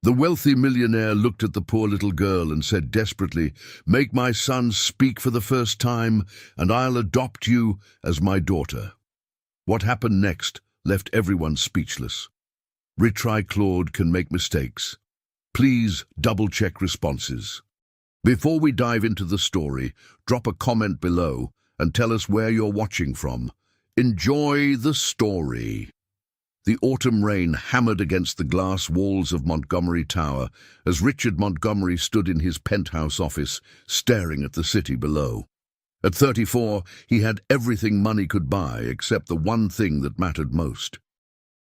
The wealthy millionaire looked at the poor little girl and said desperately, "Make my son speak for the first time, and I'll adopt you as my daughter." What happened next left everyone speechless. Retry Claude can make mistakes. Please double-check responses. Before we dive into the story, drop a comment below and tell us where you're watching from. Enjoy the story. The autumn rain hammered against the glass walls of Montgomery Tower as Richard Montgomery stood in his penthouse office, staring at the city below. At 34, he had everything money could buy except the one thing that mattered most.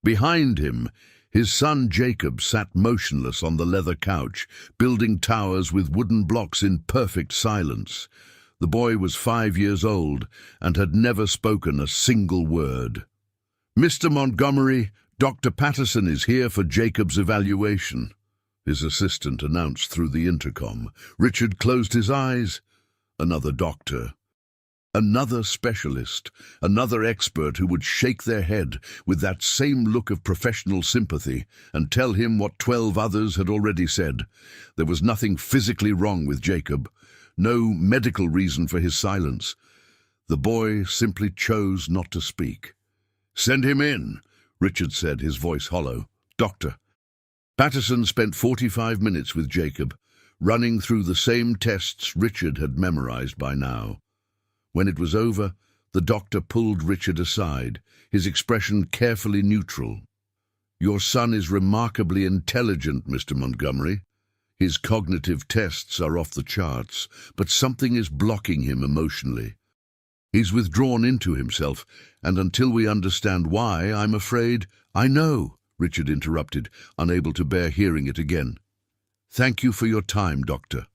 Behind him, his son Jacob sat motionless on the leather couch, building towers with wooden blocks in perfect silence. The boy was 5 years old and had never spoken a single word. "Mr. Montgomery, Dr. Patterson is here for Jacob's evaluation," his assistant announced through the intercom. Richard closed his eyes. Another doctor. Another specialist, another expert who would shake their head with that same look of professional sympathy and tell him what 12 others had already said. There was nothing physically wrong with Jacob, no medical reason for his silence. The boy simply chose not to speak. "Send him in," Richard said, his voice hollow. "Doctor." Patterson spent 45 minutes with Jacob, running through the same tests Richard had memorized by now. When it was over, the doctor pulled Richard aside, his expression carefully neutral. "Your son is remarkably intelligent, Mr. Montgomery. His cognitive tests are off the charts, but something is blocking him emotionally. He's withdrawn into himself, and until we understand why, I'm afraid—" "I know," Richard interrupted, unable to bear hearing it again. "Thank you for your time, Doctor."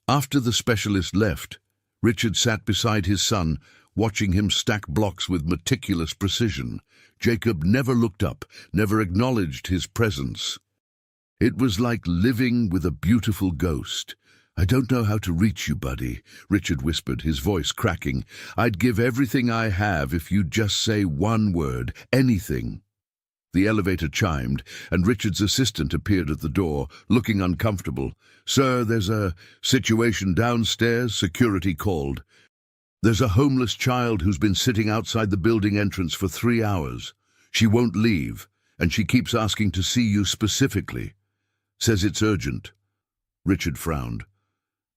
After the specialist left, Richard sat beside his son, watching him stack blocks with meticulous precision. Jacob never looked up, never acknowledged his presence. It was like living with a beautiful ghost. "I don't know how to reach you, buddy," Richard whispered, his voice cracking. "I'd give everything I have if you'd just say one word, anything." The elevator chimed, and Richard's assistant appeared at the door, looking uncomfortable. "Sir, there's a situation downstairs," security called. "There's a homeless child who's been sitting outside the building entrance for 3 hours. She won't leave, and she keeps asking to see you specifically. Says it's urgent." Richard frowned.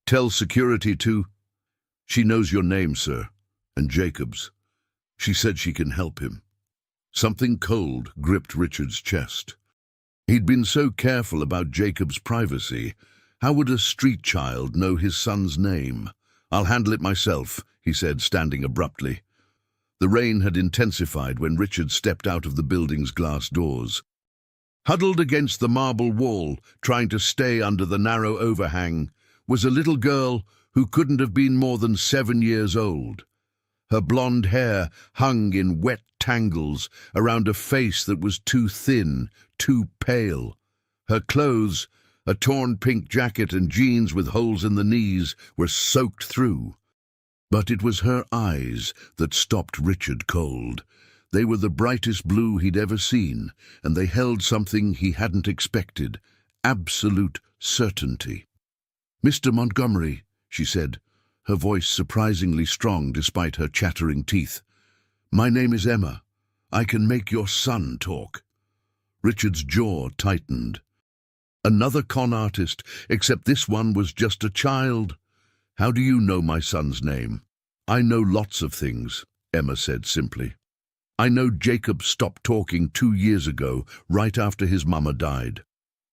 "Tell security to—" "She knows your name, sir, and Jacob's. She said she can help him." Something cold gripped Richard's chest. He'd been so careful about Jacob's privacy. How would a street child know his son's name? "I'll handle it myself," he said, standing abruptly. The rain had intensified when Richard stepped out of the building's glass doors. Huddled against the marble wall, trying to stay under the narrow overhang, was a little girl who couldn't have been more than 7 years old. Her blonde hair hung in wet tangles around a face that was too thin, too pale. Her clothes, a torn pink jacket and jeans with holes in the knees, were soaked through. But it was her eyes that stopped Richard cold. They were the brightest blue he'd ever seen, and they held something he hadn't expected, absolute certainty. "Mr. Montgomery," she said, her voice surprisingly strong despite her chattering teeth. "My name is Emma. I can make your son talk." Richard's jaw tightened. Another con artist, except this one was just a child. "How do you know my son's name?" "I know lots of things," Emma said simply. "I know Jacob stopped talking 2 years ago, right after his mama died.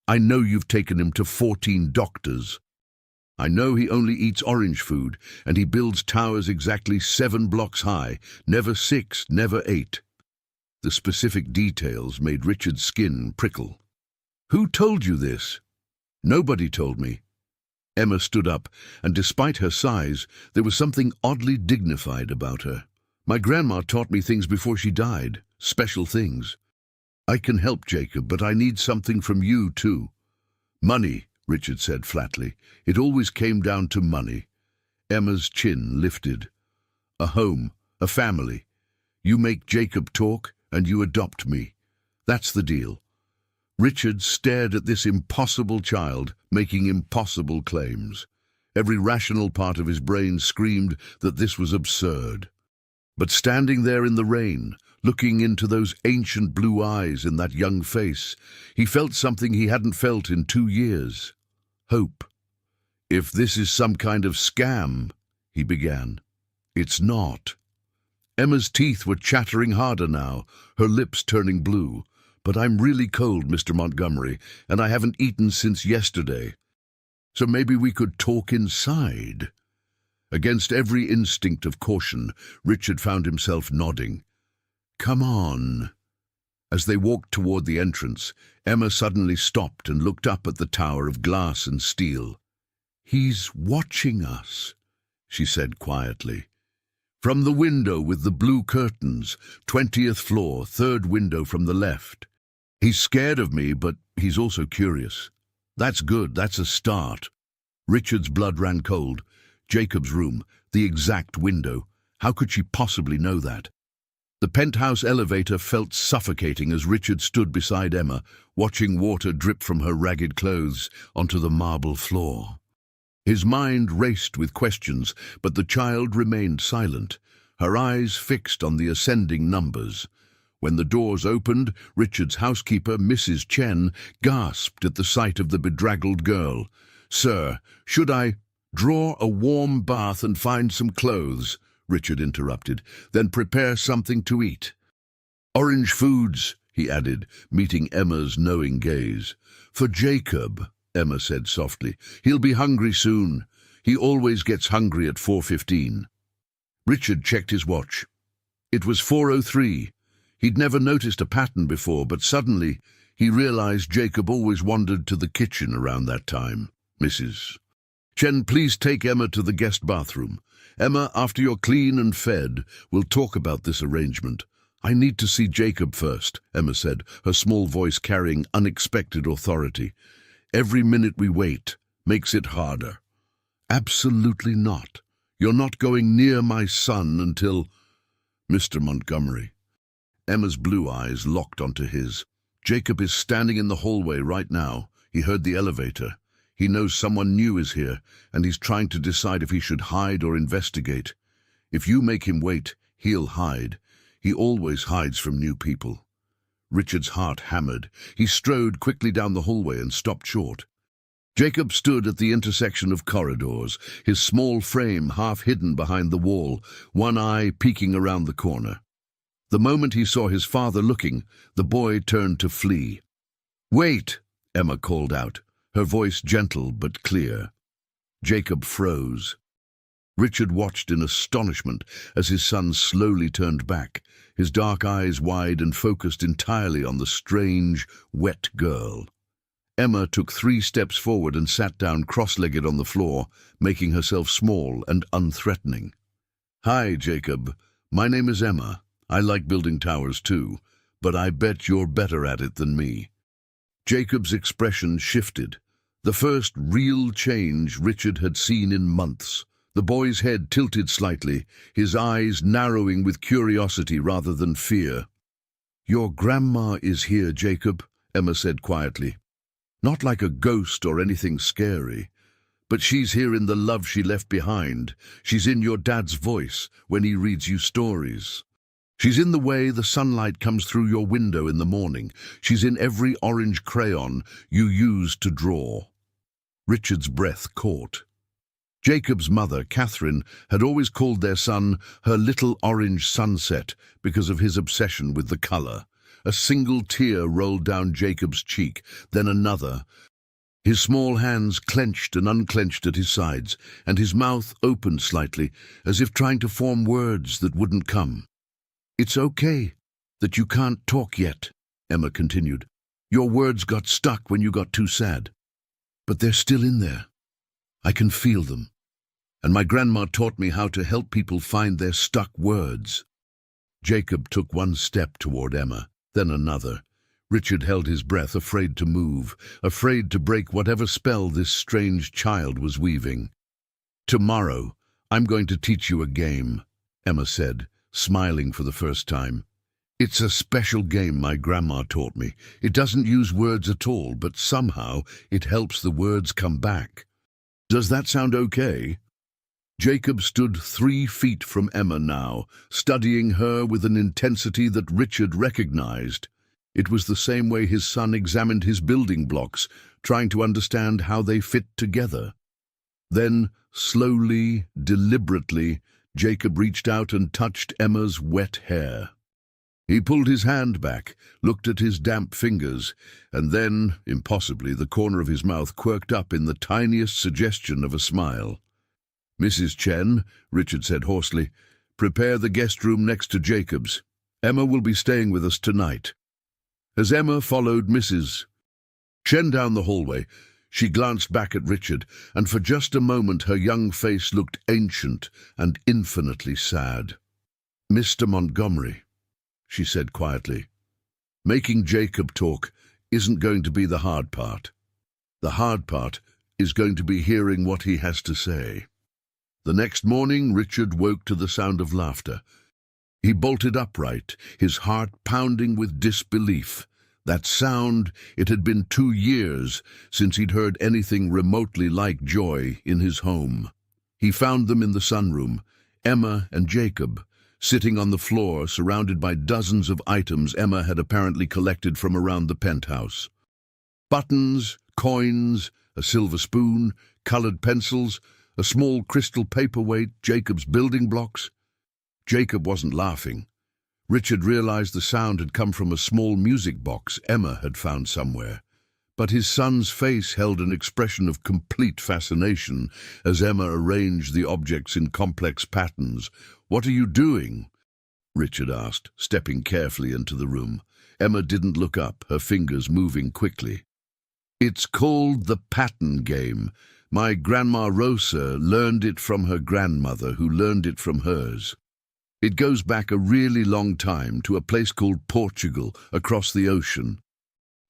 I know you've taken him to 14 doctors. I know he only eats orange food, and he builds towers exactly 7 blocks high, never 6, never 8. The specific details made Richard's skin prickle. "Who told you this?" "Nobody told me." Emma stood up, and despite her size, there was something oddly dignified about her. "My grandma taught me things before she died, special things. I can help Jacob, but I need something from you too." "Money," Richard said flatly. "It always came down to money." Emma's chin lifted. "A home, a family. You make Jacob talk, and you adopt me. That's the deal." Richard stared at this impossible child, making impossible claims. Every rational part of his brain screamed that this was absurd. But standing there in the rain, looking into those ancient blue eyes in that young face, he felt something he hadn't felt in 2 years. Hope. "If this is some kind of scam," he began. "It's not." Emma's teeth were chattering harder now, her lips turning blue. "But I'm really cold, Mr. Montgomery, and I haven't eaten since yesterday. So maybe we could talk inside." Against every instinct of caution, Richard found himself nodding. "Come on." As they walked toward the entrance, Emma suddenly stopped and looked up at the tower of glass and steel. "He's watching us," she said quietly. "From the window with the blue curtains, 20th floor, 3rd window from the left. He's scared of me, but he's also curious. That's good, that's a start." Richard's blood ran cold. Jacob's room, the exact window. How could she possibly know that? The penthouse elevator felt suffocating as Richard stood beside Emma, watching water drip from her ragged clothes onto the marble floor. His mind raced with questions, but the child remained silent, her eyes fixed on the ascending numbers. When the doors opened, Richard's housekeeper, Mrs. Chen, gasped at the sight of the bedraggled girl. "Sir, should I—" "Draw a warm bath and find some clothes," Richard interrupted. "Then prepare something to eat. Orange foods," he added, meeting Emma's knowing gaze. "For Jacob," Emma said softly. "He'll be hungry soon. He always gets hungry at 4:15. Richard checked his watch. It was 4:03. He'd never noticed a pattern before, but suddenly he realized Jacob always wandered to the kitchen around that time. "Mrs. Chen, please take Emma to the guest bathroom. Emma, after you're clean and fed, we'll talk about this arrangement." "I need to see Jacob first," Emma said, her small voice carrying unexpected authority. "Every minute we wait makes it harder." "Absolutely not. You're not going near my son until—" "Mr. Montgomery." Emma's blue eyes locked onto his. "Jacob is standing in the hallway right now. He heard the elevator. He knows someone new is here, and he's trying to decide if he should hide or investigate. If you make him wait, he'll hide. He always hides from new people." Richard's heart hammered. He strode quickly down the hallway and stopped short. Jacob stood at the intersection of corridors, his small frame half hidden behind the wall, one eye peeking around the corner. The moment he saw his father looking, the boy turned to flee. "Wait!" Emma called out, her voice gentle but clear. Jacob froze. Richard watched in astonishment as his son slowly turned back, his dark eyes wide and focused entirely on the strange, wet girl. Emma took 3 steps forward and sat down cross-legged on the floor, making herself small and unthreatening. "Hi, Jacob. My name is Emma. I like building towers too, but I bet you're better at it than me." Jacob's expression shifted, the first real change Richard had seen in months. The boy's head tilted slightly, his eyes narrowing with curiosity rather than fear. "Your grandma is here, Jacob," Emma said quietly. "Not like a ghost or anything scary, but she's here in the love she left behind. She's in your dad's voice when he reads you stories. She's in the way the sunlight comes through your window in the morning. She's in every orange crayon you use to draw." Richard's breath caught. Jacob's mother, Catherine, had always called their son her little orange sunset because of his obsession with the color. A single tear rolled down Jacob's cheek, then another. His small hands clenched and unclenched at his sides, and his mouth opened slightly, as if trying to form words that wouldn't come. "It's okay that you can't talk yet," Emma continued. "Your words got stuck when you got too sad. But they're still in there. I can feel them. And my grandma taught me how to help people find their stuck words." Jacob took 1 step toward Emma, then another. Richard held his breath, afraid to move, afraid to break whatever spell this strange child was weaving. "Tomorrow, I'm going to teach you a game," Emma said, smiling for the first time. It's a special game my grandma taught me. It doesn't use words at all, but somehow it helps the words come back. Does that sound okay? Jacob stood 3 feet from Emma now, studying her with an intensity that Richard recognized. It was the same way his son examined his building blocks, trying to understand how they fit together. Then, slowly, deliberately, Jacob reached out and touched Emma's wet hair. He pulled his hand back, looked at his damp fingers, and then, impossibly, the corner of his mouth quirked up in the tiniest suggestion of a smile. "Mrs. Chen," Richard said hoarsely, "prepare the guest room next to Jacob's. Emma will be staying with us tonight." As Emma followed Mrs. Chen down the hallway, she glanced back at Richard, and for just a moment her young face looked ancient and infinitely sad. "Mr. Montgomery," she said quietly, "making Jacob talk isn't going to be the hard part. The hard part is going to be hearing what he has to say." The next morning, Richard woke to the sound of laughter. He bolted upright, his heart pounding with disbelief. That sound, it had been 2 years since he'd heard anything remotely like joy in his home. He found them in the sunroom, Emma and Jacob, sitting on the floor surrounded by dozens of items Emma had apparently collected from around the penthouse. Buttons, coins, a silver spoon, colored pencils, a small crystal paperweight, Jacob's building blocks. Jacob wasn't laughing. Richard realized the sound had come from a small music box Emma had found somewhere. But his son's face held an expression of complete fascination as Emma arranged the objects in complex patterns. "What are you doing?" Richard asked, stepping carefully into the room. Emma didn't look up, her fingers moving quickly. "It's called the pattern game. My Grandma Rosa learned it from her grandmother, who learned it from hers. It goes back a really long time to a place called Portugal, across the ocean.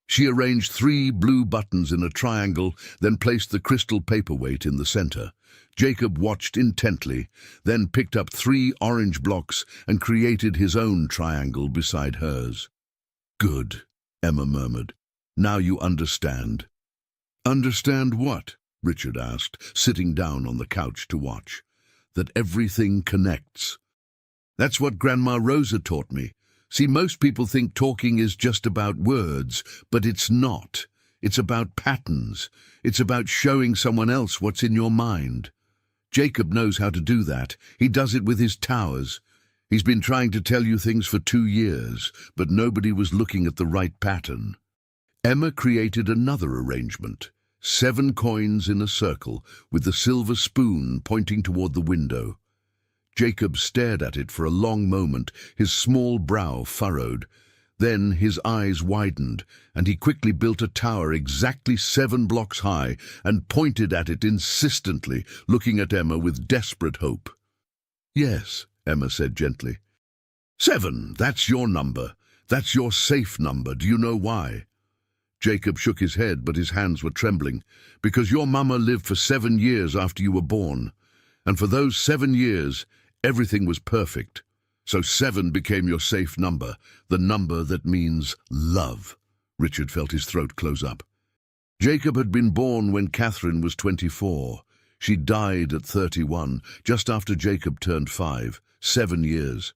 She arranged 3 blue buttons in a triangle, then placed the crystal paperweight in the center. Jacob watched intently, then picked up 3 orange blocks and created his own triangle beside hers. "Good," Emma murmured. "Now you understand." "Understand what?" Richard asked, sitting down on the couch to watch. "That everything connects. That's what Grandma Rosa taught me. See, most people think talking is just about words, but it's not. It's about patterns. It's about showing someone else what's in your mind. Jacob knows how to do that. He does it with his towers. He's been trying to tell you things for 2 years, but nobody was looking at the right pattern." Emma created another arrangement. 7 coins in a circle, with the silver spoon pointing toward the window. Jacob stared at it for a long moment, his small brow furrowed. Then his eyes widened, and he quickly built a tower exactly 7 blocks high and pointed at it insistently, looking at Emma with desperate hope. "Yes," Emma said gently. "7, that's your number. That's your safe number. Do you know why?" Jacob shook his head, but his hands were trembling. "Because your mama lived for 7 years after you were born. And for those 7 years, everything was perfect. So 7 became your safe number, the number that means love." Richard felt his throat close up. Jacob had been born when Catherine was 24. She died at 31, just after Jacob turned 5, 7 years.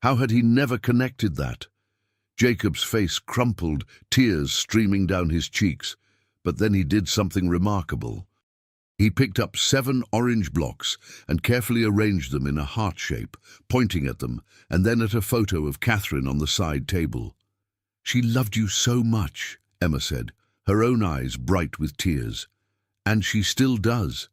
How had he never connected that? Jacob's face crumpled, tears streaming down his cheeks. But then he did something remarkable. He picked up 7 orange blocks and carefully arranged them in a heart shape, pointing at them, and then at a photo of Catherine on the side table. "She loved you so much," Emma said, her own eyes bright with tears. "And she still does.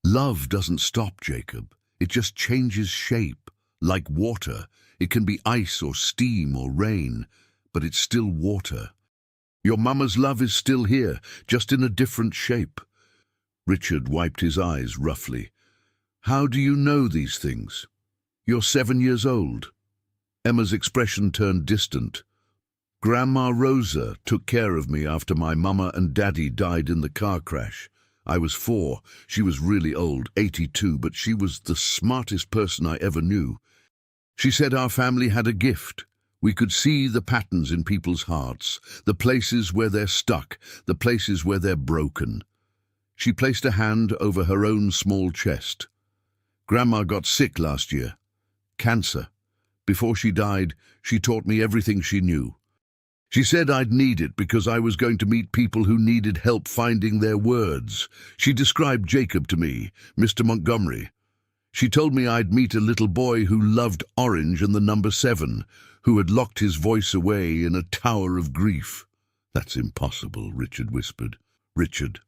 Love doesn't stop, Jacob. It just changes shape, like water. It can be ice or steam or rain, but it's still water. Your mama's love is still here, just in a different shape." Richard wiped his eyes roughly. "How do you know these things? You're 7 years old." Emma's expression turned distant. "Grandma Rosa took care of me after my mama and daddy died in the car crash. I was 4. She was really old, 82, but she was the smartest person I ever knew. She said our family had a gift. We could see the patterns in people's hearts, the places where they're stuck, the places where they're broken. She placed a hand over her own small chest. Grandma got sick last year. Cancer. Before she died, she taught me everything she knew. She said I'd need it because I was going to meet people who needed help finding their words. She described Jacob to me, Mr. Montgomery. She told me I'd meet a little boy who loved orange and the number 7, who had locked his voice away in a tower of grief. That's impossible, Richard whispered. Richard.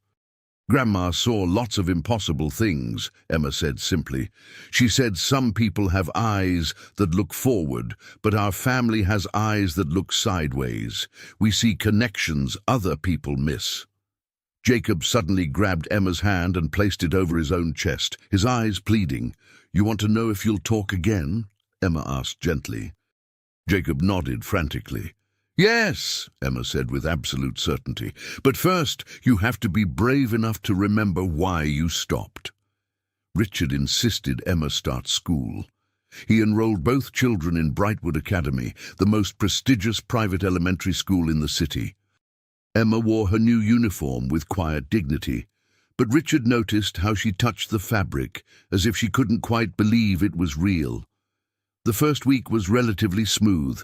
Grandma saw lots of impossible things, Emma said simply. She said some people have eyes that look forward, but our family has eyes that look sideways. We see connections other people miss. Jacob suddenly grabbed Emma's hand and placed it over his own chest, his eyes pleading. You want to know if you'll talk again? Emma asked gently. Jacob nodded frantically. Yes, Emma said with absolute certainty. But first, you have to be brave enough to remember why you stopped. Richard insisted Emma start school. He enrolled both children in Brightwood Academy, the most prestigious private elementary school in the city. Emma wore her new uniform with quiet dignity, but Richard noticed how she touched the fabric, as if she couldn't quite believe it was real. The first week was relatively smooth.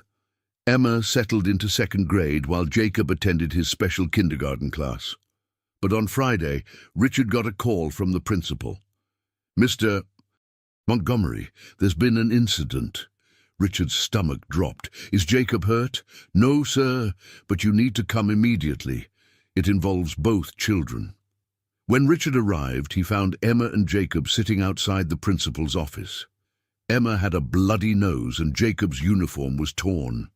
Emma settled into 2nd grade while Jacob attended his special kindergarten class. But on Friday, Richard got a call from the principal. Mr. Montgomery, there's been an incident. Richard's stomach dropped. Is Jacob hurt? No, sir, but you need to come immediately. It involves both children. When Richard arrived, he found Emma and Jacob sitting outside the principal's office. Emma had a bloody nose and Jacob's uniform was torn.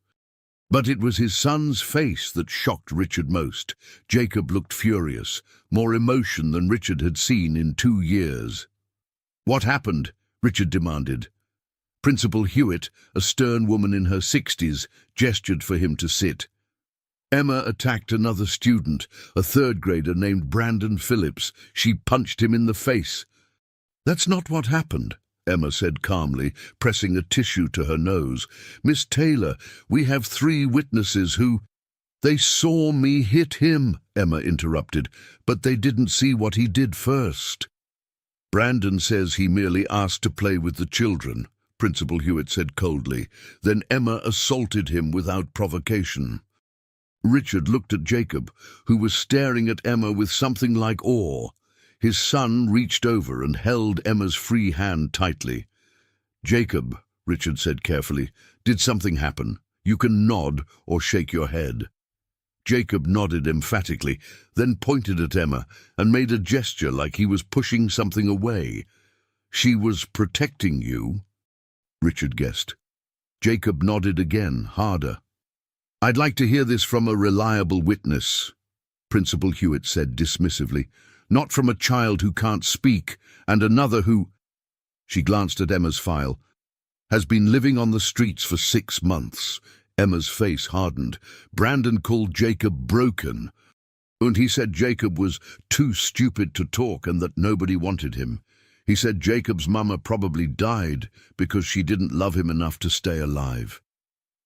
But it was his son's face that shocked Richard most. Jacob looked furious, more emotion than Richard had seen in 2 years. What happened? Richard demanded. Principal Hewitt, a stern woman in her 60s, gestured for him to sit. Emma attacked another student, a 3rd grader named Brandon Phillips. She punched him in the face. That's not what happened, Emma said calmly, pressing a tissue to her nose. Miss Taylor, we have 3 witnesses who— They saw me hit him, Emma interrupted, but they didn't see what he did first. Brandon says he merely asked to play with the children, Principal Hewitt said coldly. Then Emma assaulted him without provocation. Richard looked at Jacob, who was staring at Emma with something like awe. His son reached over and held Emma's free hand tightly. Jacob, Richard said carefully, did something happen? You can nod or shake your head. Jacob nodded emphatically, then pointed at Emma and made a gesture like he was pushing something away. She was protecting you, Richard guessed. Jacob nodded again, harder. I'd like to hear this from a reliable witness, Principal Hewitt said dismissively. Not from a child who can't speak, and another who— She glanced at Emma's file. Has been living on the streets for 6 months. Emma's face hardened. Brandon called Jacob broken, and he said Jacob was too stupid to talk and that nobody wanted him. He said Jacob's mama probably died because she didn't love him enough to stay alive.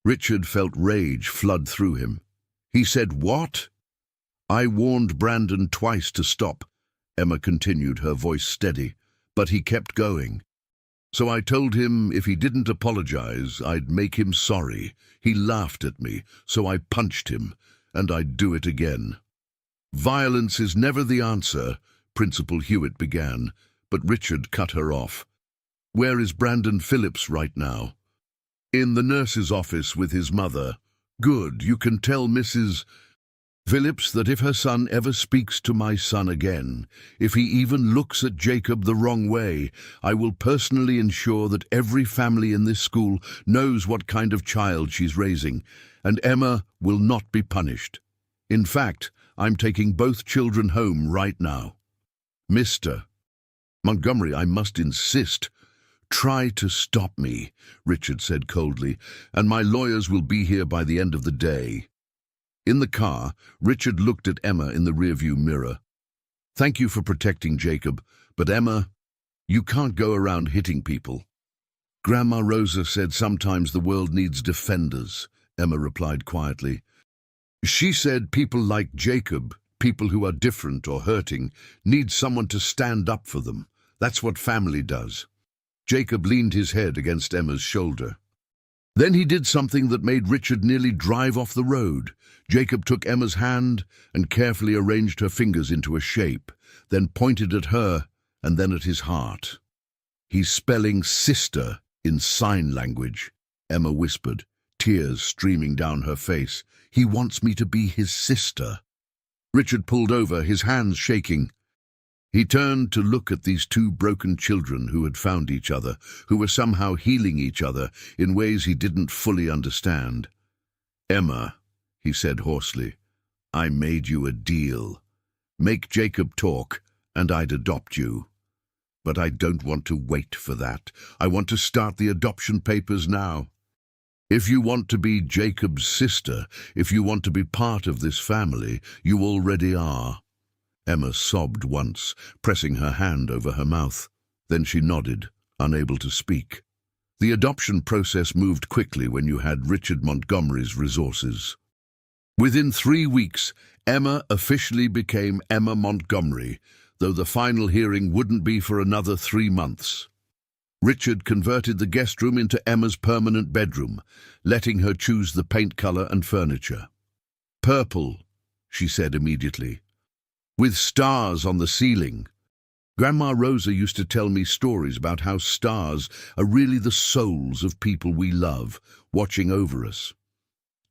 Richard felt rage flood through him. He said, What? I warned Brandon twice to stop, Emma continued, her voice steady, but he kept going. So I told him if he didn't apologize, I'd make him sorry. He laughed at me, so I punched him, and I'd do it again. Violence is never the answer, Principal Hewitt began, but Richard cut her off. Where is Brandon Phillips right now? In the nurse's office with his mother. Good, you can tell Mrs. Phillips that if her son ever speaks to my son again, if he even looks at Jacob the wrong way, I will personally ensure that every family in this school knows what kind of child she's raising, and Emma will not be punished. In fact, I'm taking both children home right now. Mr. Montgomery, I must insist. Try to stop me, Richard said coldly, and my lawyers will be here by the end of the day. In the car, Richard looked at Emma in the rearview mirror. Thank you for protecting Jacob, but Emma, you can't go around hitting people. Grandma Rosa said sometimes the world needs defenders, Emma replied quietly. She said people like Jacob, people who are different or hurting, need someone to stand up for them. That's what family does. Jacob leaned his head against Emma's shoulder. Then he did something that made Richard nearly drive off the road. Jacob took Emma's hand and carefully arranged her fingers into a shape, then pointed at her and then at his heart. "He's spelling sister in sign language," Emma whispered, tears streaming down her face. "He wants me to be his sister." Richard pulled over, his hands shaking. He turned to look at these two broken children who had found each other, who were somehow healing each other in ways he didn't fully understand. "Emma," he said hoarsely, "I made you a deal. Make Jacob talk, and I'd adopt you. But I don't want to wait for that. I want to start the adoption papers now. If you want to be Jacob's sister, if you want to be part of this family, you already are." Emma sobbed once, pressing her hand over her mouth. Then she nodded, unable to speak. The adoption process moved quickly when you had Richard Montgomery's resources. Within 3 weeks, Emma officially became Emma Montgomery, though the final hearing wouldn't be for another 3 months. Richard converted the guest room into Emma's permanent bedroom, letting her choose the paint color and furniture. "Purple," she said immediately, "with stars on the ceiling." Grandma Rosa used to tell me stories about how stars are really the souls of people we love, watching over us.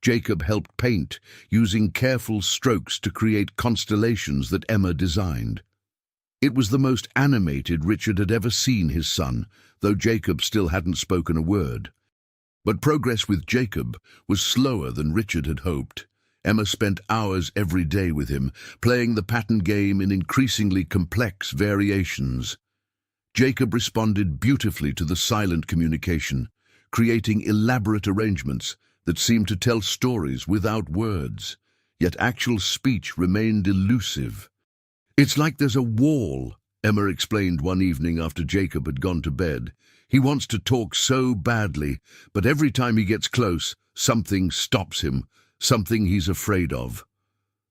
Jacob helped paint, using careful strokes to create constellations that Emma designed. It was the most animated Richard had ever seen his son, though Jacob still hadn't spoken a word. But progress with Jacob was slower than Richard had hoped. Emma spent hours every day with him, playing the pattern game in increasingly complex variations. Jacob responded beautifully to the silent communication, creating elaborate arrangements that seemed to tell stories without words, yet actual speech remained elusive. "It's like there's a wall," Emma explained one evening after Jacob had gone to bed. "He wants to talk so badly, but every time he gets close, something stops him. Something he's afraid of."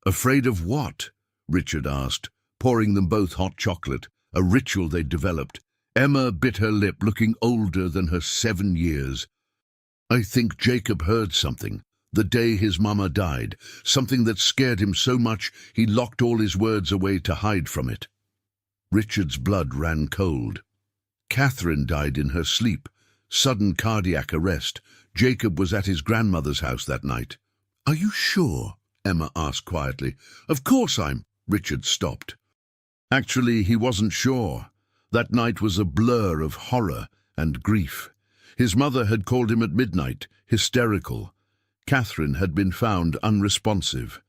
"Afraid of what?" Richard asked, pouring them both hot chocolate, a ritual they'd developed. Emma bit her lip, looking older than her 7 years. "I think Jacob heard something, the day his mama died, something that scared him so much he locked all his words away to hide from it." Richard's blood ran cold. "Catherine died in her sleep, sudden cardiac arrest. Jacob was at his grandmother's house that night." "Are you sure?" Emma asked quietly. "Of course Richard stopped. Actually, he wasn't sure. That night was a blur of horror and grief. His mother had called him at midnight, hysterical. Catherine had been found unresponsive.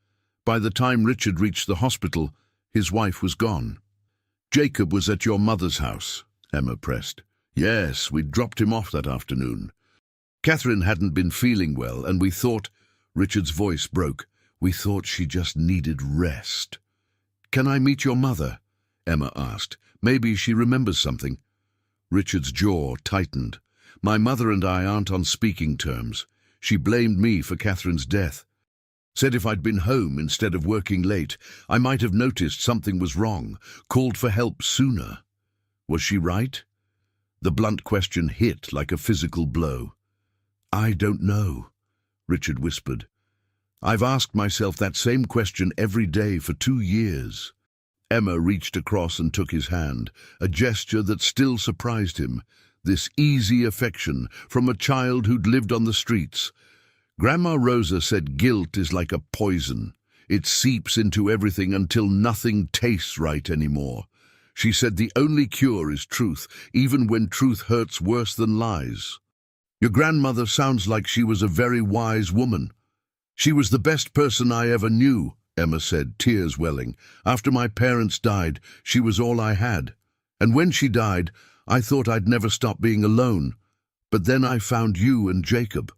By the time Richard reached the hospital, his wife was gone. "Jacob was at your mother's house," Emma pressed. "Yes, we dropped him off that afternoon. Catherine hadn't been feeling well, and we thought—" Richard's voice broke. "We thought she just needed rest." "Can I meet your mother?" Emma asked. "Maybe she remembers something." Richard's jaw tightened. "My mother and I aren't on speaking terms. She blamed me for Catherine's death. Said if I'd been home instead of working late, I might have noticed something was wrong, called for help sooner. Was she right?" The blunt question hit like a physical blow. "I don't know," Richard whispered. "I've asked myself that same question every day for 2 years." Emma reached across and took his hand, a gesture that still surprised him, this easy affection from a child who'd lived on the streets. Grandma Rosa said guilt is like a poison. It seeps into everything until nothing tastes right anymore. She said the only cure is truth, even when truth hurts worse than lies. "Your grandmother sounds like she was a very wise woman." "She was the best person I ever knew," Emma said, tears welling. "After my parents died, she was all I had. And when she died, I thought I'd never stop being alone. But then I found you and Jacob."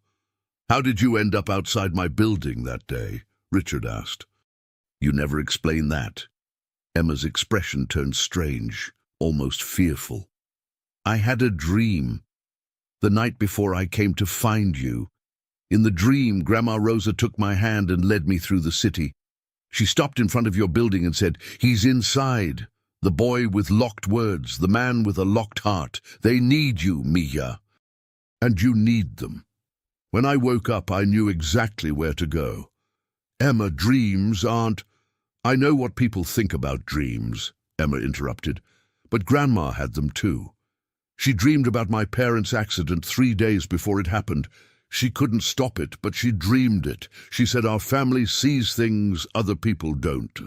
"How did you end up outside my building that day?" Richard asked. "You never explained that." Emma's expression turned strange, almost fearful. "I had a dream. The night before I came to find you. In the dream, Grandma Rosa took my hand and led me through the city. She stopped in front of your building and said, 'He's inside. The boy with locked words, the man with a locked heart. They need you, Mia. And you need them.' When I woke up, I knew exactly where to go. Emma, dreams aren't—" "I know what people think about dreams," Emma interrupted, "but Grandma had them too. She dreamed about my parents' accident 3 days before it happened. She couldn't stop it, but she dreamed it. She said our family sees things other people don't.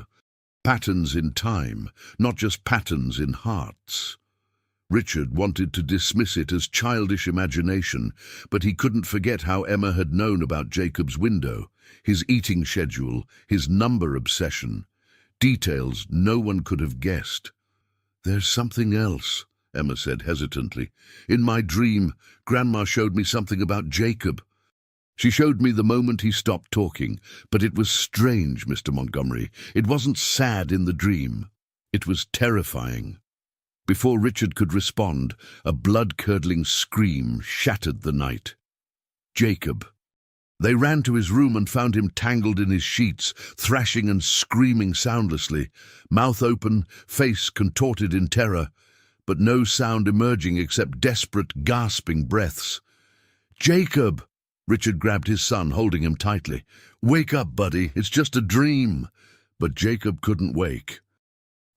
Patterns in time, not just patterns in hearts." Richard wanted to dismiss it as childish imagination, but he couldn't forget how Emma had known about Jacob's window, his eating schedule, his number obsession. Details no one could have guessed. "There's something else," Emma said hesitantly. "In my dream, Grandma showed me something about Jacob. She showed me the moment he stopped talking, but it was strange, Mr. Montgomery. It wasn't sad in the dream. It was terrifying." Before Richard could respond, a blood-curdling scream shattered the night. Jacob. They ran to his room and found him tangled in his sheets, thrashing and screaming soundlessly, mouth open, face contorted in terror, but no sound emerging except desperate, gasping breaths. "Jacob!" Richard grabbed his son, holding him tightly. "Wake up, buddy. It's just a dream." But Jacob couldn't wake.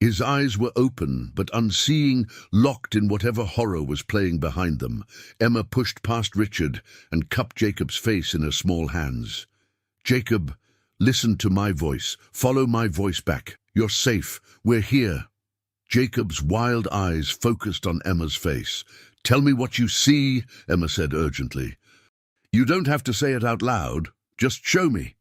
His eyes were open, but unseeing, locked in whatever horror was playing behind them. Emma pushed past Richard and cupped Jacob's face in her small hands. "Jacob, listen to my voice. Follow my voice back. You're safe. We're here." Jacob's wild eyes focused on Emma's face. "Tell me what you see," Emma said urgently. "You don't have to say it out loud. Just show me."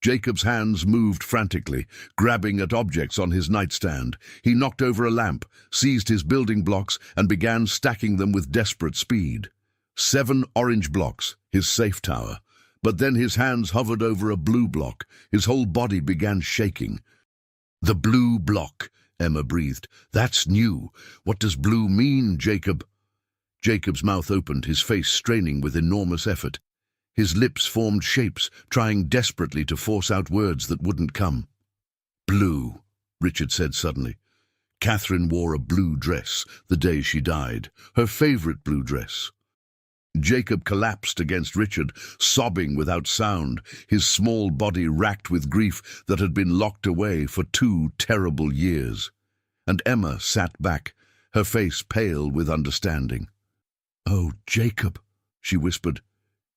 Jacob's hands moved frantically, grabbing at objects on his nightstand. He knocked over a lamp, seized his building blocks, and began stacking them with desperate speed. 7 orange blocks, his safe tower. But then his hands hovered over a blue block. His whole body began shaking. "The blue block," Emma breathed. "That's new. What does blue mean, Jacob?" Jacob's mouth opened, his face straining with enormous effort. His lips formed shapes, trying desperately to force out words that wouldn't come. "Blue," Richard said suddenly. "Catherine wore a blue dress the day she died, her favorite blue dress." Jacob collapsed against Richard, sobbing without sound, his small body racked with grief that had been locked away for 2 terrible years. And Emma sat back, her face pale with understanding. "Oh, Jacob," she whispered.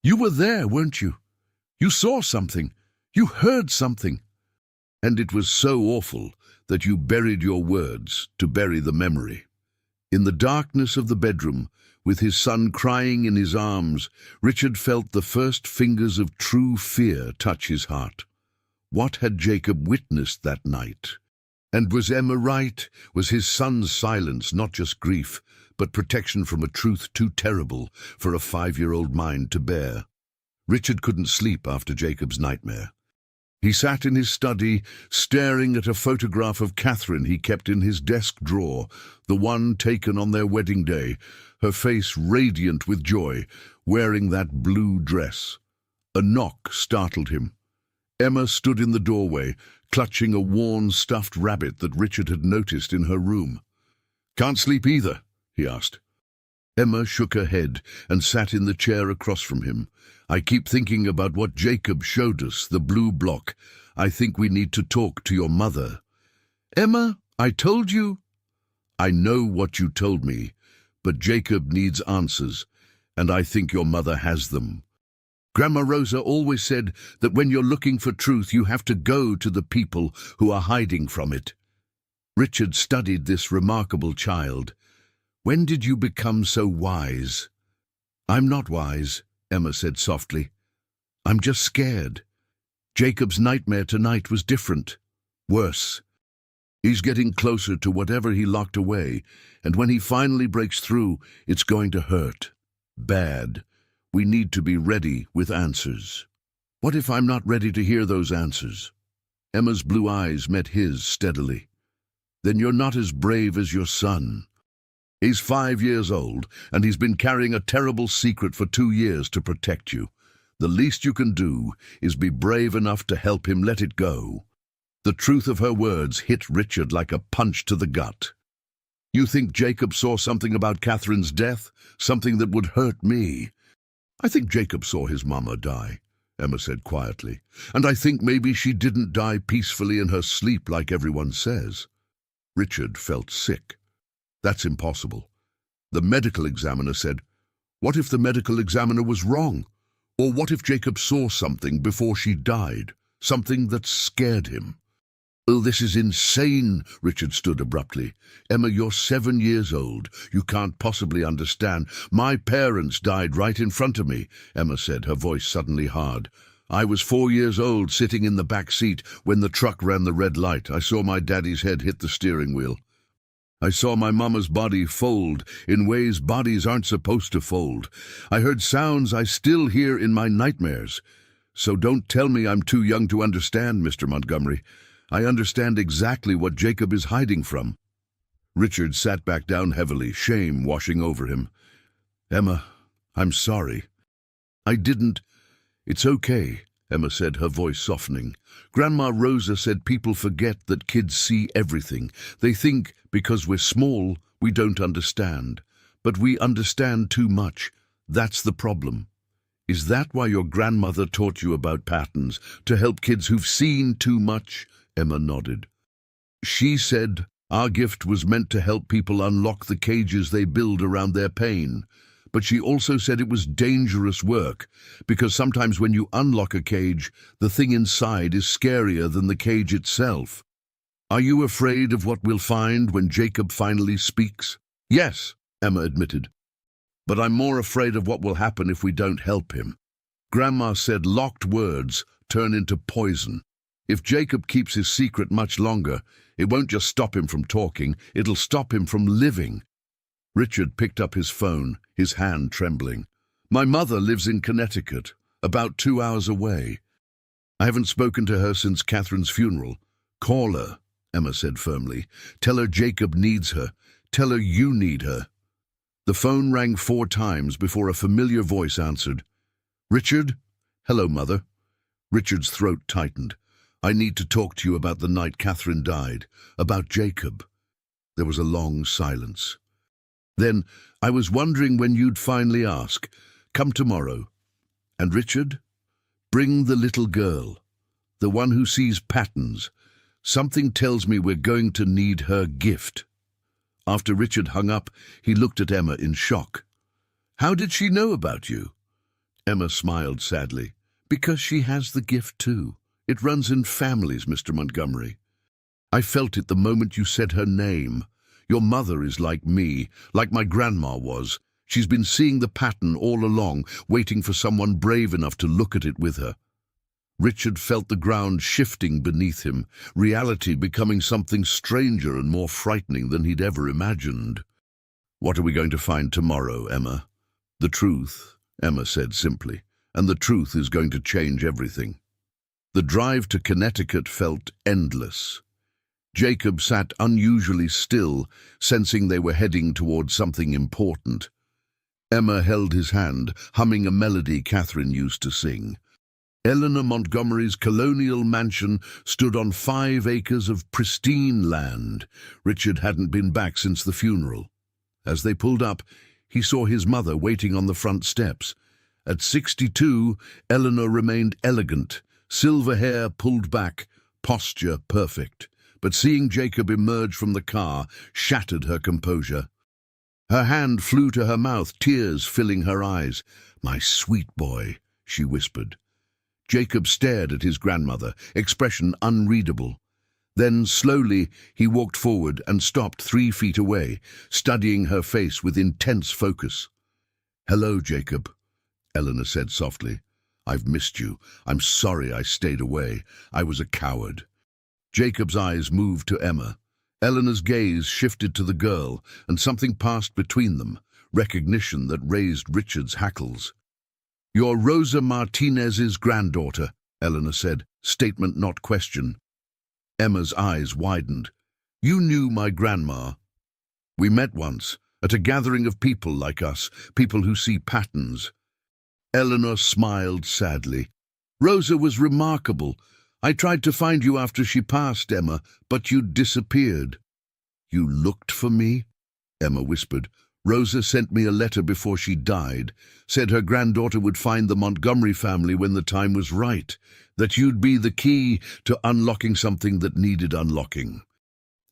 "You were there, weren't you? You saw something. You heard something. And it was so awful that you buried your words to bury the memory." In the darkness of the bedroom, with his son crying in his arms, Richard felt the first fingers of true fear touch his heart. What had Jacob witnessed that night? And was Emma right? Was his son's silence not just grief, but protection from a truth too terrible for a 5-year-old mind to bear? Richard couldn't sleep after Jacob's nightmare. He sat in his study, staring at a photograph of Catherine he kept in his desk drawer, the one taken on their wedding day, her face radiant with joy, wearing that blue dress. A knock startled him. Emma stood in the doorway, clutching a worn stuffed rabbit that Richard had noticed in her room. "Can't sleep either?" he asked. Emma shook her head and sat in the chair across from him. "I keep thinking about what Jacob showed us, the blue block. I think we need to talk to your mother." "Emma, I told you." "I know what you told me, but Jacob needs answers, and I think your mother has them. Grandma Rosa always said that when you're looking for truth, you have to go to the people who are hiding from it." Richard studied this remarkable child. "When did you become so wise?" "I'm not wise," Emma said softly. "I'm just scared. Jacob's nightmare tonight was different. Worse. He's getting closer to whatever he locked away, and when he finally breaks through, it's going to hurt. Bad. We need to be ready with answers." "What if I'm not ready to hear those answers?" Emma's blue eyes met his steadily. "Then you're not as brave as your son. He's 5 years old, and he's been carrying a terrible secret for 2 years to protect you. The least you can do is be brave enough to help him let it go. The truth of her words hit Richard like a punch to the gut. You think Jacob saw something about Catherine's death? Something that would hurt me? I think Jacob saw his mama die, Emma said quietly. And I think maybe she didn't die peacefully in her sleep like everyone says. Richard felt sick. That's impossible. The medical examiner said, what if the medical examiner was wrong? Or what if Jacob saw something before she died? Something that scared him? Oh, this is insane, Richard stood abruptly. Emma, you're 7 years old. You can't possibly understand. My parents died right in front of me, Emma said, her voice suddenly hard. I was 4 years old, sitting in the back seat when the truck ran the red light. I saw my daddy's head hit the steering wheel. I saw my mama's body fold in ways bodies aren't supposed to fold. I heard sounds I still hear in my nightmares. So don't tell me I'm too young to understand, Mr. Montgomery. I understand exactly what Jacob is hiding from. Richard sat back down heavily, shame washing over him. Emma, I'm sorry. I didn't. It's okay, Emma said, her voice softening. Grandma Rosa said people forget that kids see everything. They think because we're small, we don't understand. But we understand too much. That's the problem. Is that why your grandmother taught you about patterns, to help kids who've seen too much? Emma nodded. She said our gift was meant to help people unlock the cages they build around their pain. But she also said it was dangerous work, because sometimes when you unlock a cage, the thing inside is scarier than the cage itself. Are you afraid of what we'll find when Jacob finally speaks? Yes, Emma admitted. But I'm more afraid of what will happen if we don't help him. Grandma said locked words turn into poison. If Jacob keeps his secret much longer, it won't just stop him from talking, it'll stop him from living. Richard picked up his phone, his hand trembling. My mother lives in Connecticut, about 2 hours away. I haven't spoken to her since Catherine's funeral. Call her, Emma said firmly. Tell her Jacob needs her. Tell her you need her. The phone rang 4 times before a familiar voice answered. Richard? Hello, Mother. Richard's throat tightened. I need to talk to you about the night Catherine died, about Jacob. There was a long silence. Then, I was wondering when you'd finally ask. Come tomorrow. And Richard? Bring the little girl, the one who sees patterns. Something tells me we're going to need her gift. After Richard hung up, he looked at Emma in shock. How did she know about you? Emma smiled sadly. Because she has the gift too. It runs in families, Mr. Montgomery. I felt it the moment you said her name. Your mother is like me, like my grandma was. She's been seeing the pattern all along, waiting for someone brave enough to look at it with her. Richard felt the ground shifting beneath him, reality becoming something stranger and more frightening than he'd ever imagined. What are we going to find tomorrow, Emma? The truth, Emma said simply, and the truth is going to change everything. The drive to Connecticut felt endless. Jacob sat unusually still, sensing they were heading towards something important. Emma held his hand, humming a melody Catherine used to sing. Eleanor Montgomery's colonial mansion stood on 5 acres of pristine land. Richard hadn't been back since the funeral. As they pulled up, he saw his mother waiting on the front steps. At 62, Eleanor remained elegant, silver hair pulled back, posture perfect. But seeing Jacob emerge from the car shattered her composure. Her hand flew to her mouth, tears filling her eyes. "My sweet boy," she whispered. Jacob stared at his grandmother, expression unreadable. Then, slowly, he walked forward and stopped 3 feet away, studying her face with intense focus. "Hello, Jacob," Eleanor said softly. "I've missed you. I'm sorry I stayed away. I was a coward." Jacob's eyes moved to Emma. Eleanor's gaze shifted to the girl, and something passed between them, recognition that raised Richard's hackles. "You're Rosa Martinez's granddaughter," Eleanor said, statement not question. Emma's eyes widened. "You knew my grandma." "We met once, at a gathering of people like us, people who see patterns." Eleanor smiled sadly. Rosa was remarkable. I tried to find you after she passed, Emma, but you'd disappeared. You looked for me? Emma whispered. Rosa sent me a letter before she died, said her granddaughter would find the Montgomery family when the time was right, that you'd be the key to unlocking something that needed unlocking.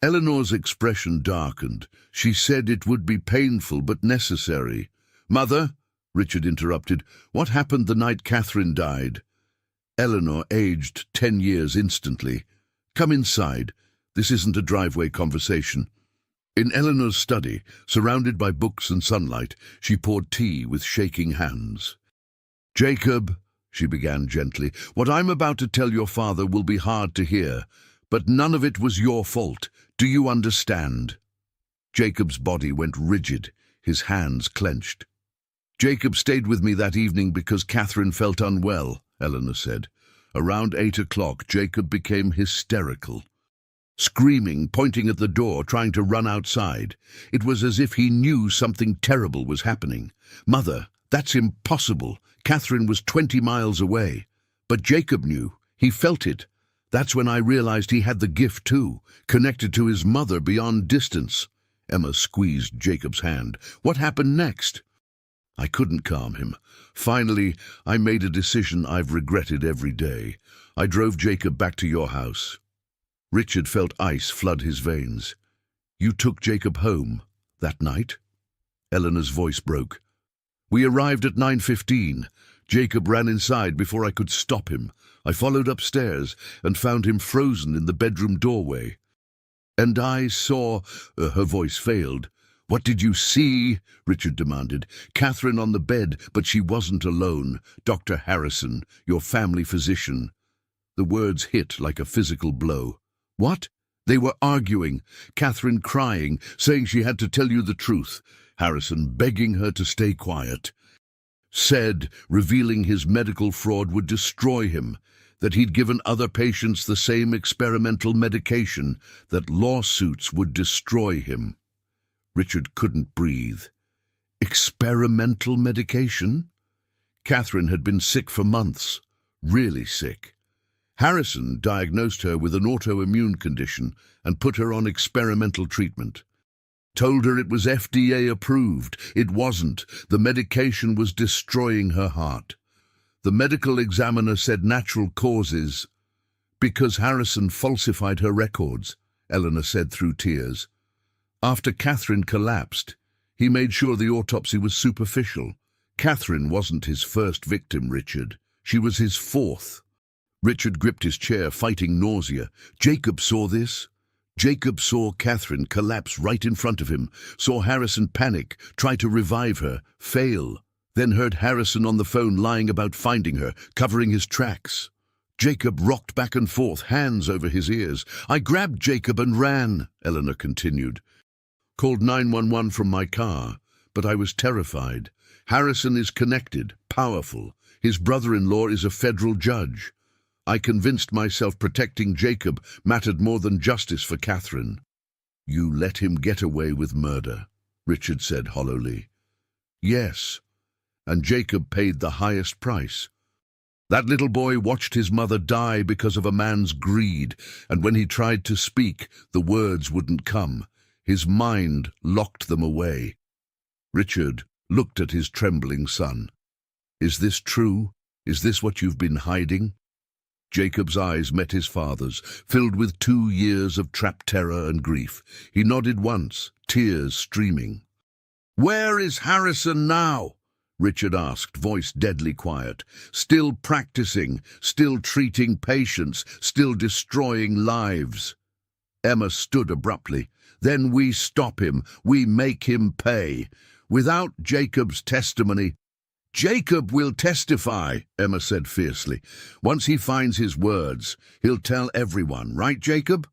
Eleanor's expression darkened. She said it would be painful but necessary. Mother, Richard interrupted, what happened the night Catherine died? Eleanor aged 10 years instantly. Come inside. This isn't a driveway conversation. In Eleanor's study, surrounded by books and sunlight, she poured tea with shaking hands. Jacob, she began gently, what I'm about to tell your father will be hard to hear, but none of it was your fault. Do you understand? Jacob's body went rigid, his hands clenched. Jacob stayed with me that evening because Catherine felt unwell, Eleanor said. Around 8 o'clock, Jacob became hysterical. Screaming, pointing at the door, trying to run outside. It was as if he knew something terrible was happening. Mother, that's impossible. Catherine was 20 miles away. But Jacob knew. He felt it. That's when I realized he had the gift too, connected to his mother beyond distance. Emma squeezed Jacob's hand. What happened next? I couldn't calm him. Finally, I made a decision I've regretted every day. I drove Jacob back to your house. Richard felt ice flood his veins. You took Jacob home that night? Eleanor's voice broke. We arrived at 9:15. Jacob ran inside before I could stop him. I followed upstairs and found him frozen in the bedroom doorway. And I saw... her voice failed. What did you see? Richard demanded. Catherine on the bed, but she wasn't alone. Dr. Harrison, your family physician. The words hit like a physical blow. What? They were arguing, Catherine crying, saying she had to tell you the truth, Harrison begging her to stay quiet. Said, revealing his medical fraud would destroy him, that he'd given other patients the same experimental medication, that lawsuits would destroy him. Richard couldn't breathe. Experimental medication? Catherine had been sick for months, really sick. Harrison diagnosed her with an autoimmune condition and put her on experimental treatment. Told her it was FDA approved. It wasn't. The medication was destroying her heart. The medical examiner said natural causes. Because Harrison falsified her records, Eleanor said through tears. After Catherine collapsed, he made sure the autopsy was superficial. Catherine wasn't his first victim, Richard. She was his fourth. Richard gripped his chair, fighting nausea. Jacob saw this. Jacob saw Catherine collapse right in front of him, saw Harrison panic, try to revive her, fail, then heard Harrison on the phone lying about finding her, covering his tracks. Jacob rocked back and forth, hands over his ears. I grabbed Jacob and ran, Eleanor continued. Called 911 from my car, but I was terrified. Harrison is connected, powerful. His brother-in-law is a federal judge. I convinced myself protecting Jacob mattered more than justice for Catherine. You let him get away with murder, Richard said hollowly. Yes, and Jacob paid the highest price. That little boy watched his mother die because of a man's greed, and when he tried to speak, the words wouldn't come. His mind locked them away. Richard looked at his trembling son. Is this true? Is this what you've been hiding? Jacob's eyes met his father's, filled with 2 years of trapped terror and grief. He nodded once, tears streaming. Where is Harrison now? Richard asked, voice deadly quiet. Still practicing, still treating patients, still destroying lives. Emma stood abruptly. Then we stop him. We make him pay. Without Jacob's testimony, Jacob will testify, Emma said fiercely. Once he finds his words, he'll tell everyone, right, Jacob?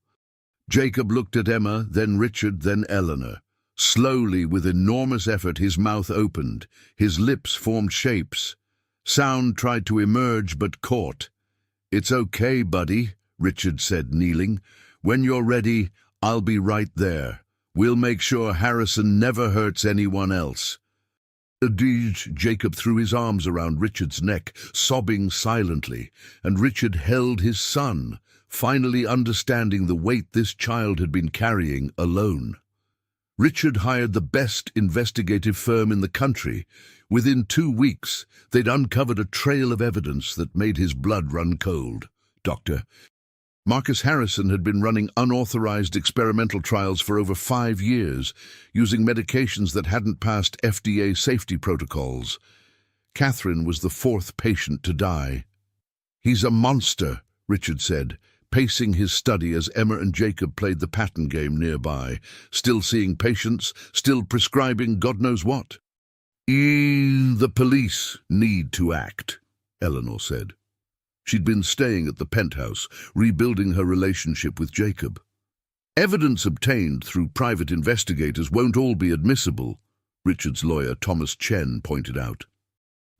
Jacob looked at Emma, then Richard, then Eleanor. Slowly, with enormous effort, his mouth opened. His lips formed shapes. Sound tried to emerge, but caught. It's okay, buddy, Richard said, kneeling. When you're ready, I'll be right there. We'll make sure Harrison never hurts anyone else. Indeed, Jacob threw his arms around Richard's neck, sobbing silently, and Richard held his son, finally understanding the weight this child had been carrying alone. Richard hired the best investigative firm in the country. Within 2 weeks, they'd uncovered a trail of evidence that made his blood run cold. Doctor, Marcus Harrison had been running unauthorized experimental trials for over 5 years, using medications that hadn't passed FDA safety protocols. Catherine was the 4th patient to die. "He's a monster," Richard said, pacing his study as Emma and Jacob played the pattern game nearby, still seeing patients, still prescribing God knows what. The police need to act," Eleanor said. She'd been staying at the penthouse, rebuilding her relationship with Jacob. "Evidence obtained through private investigators won't all be admissible," Richard's lawyer Thomas Chen pointed out.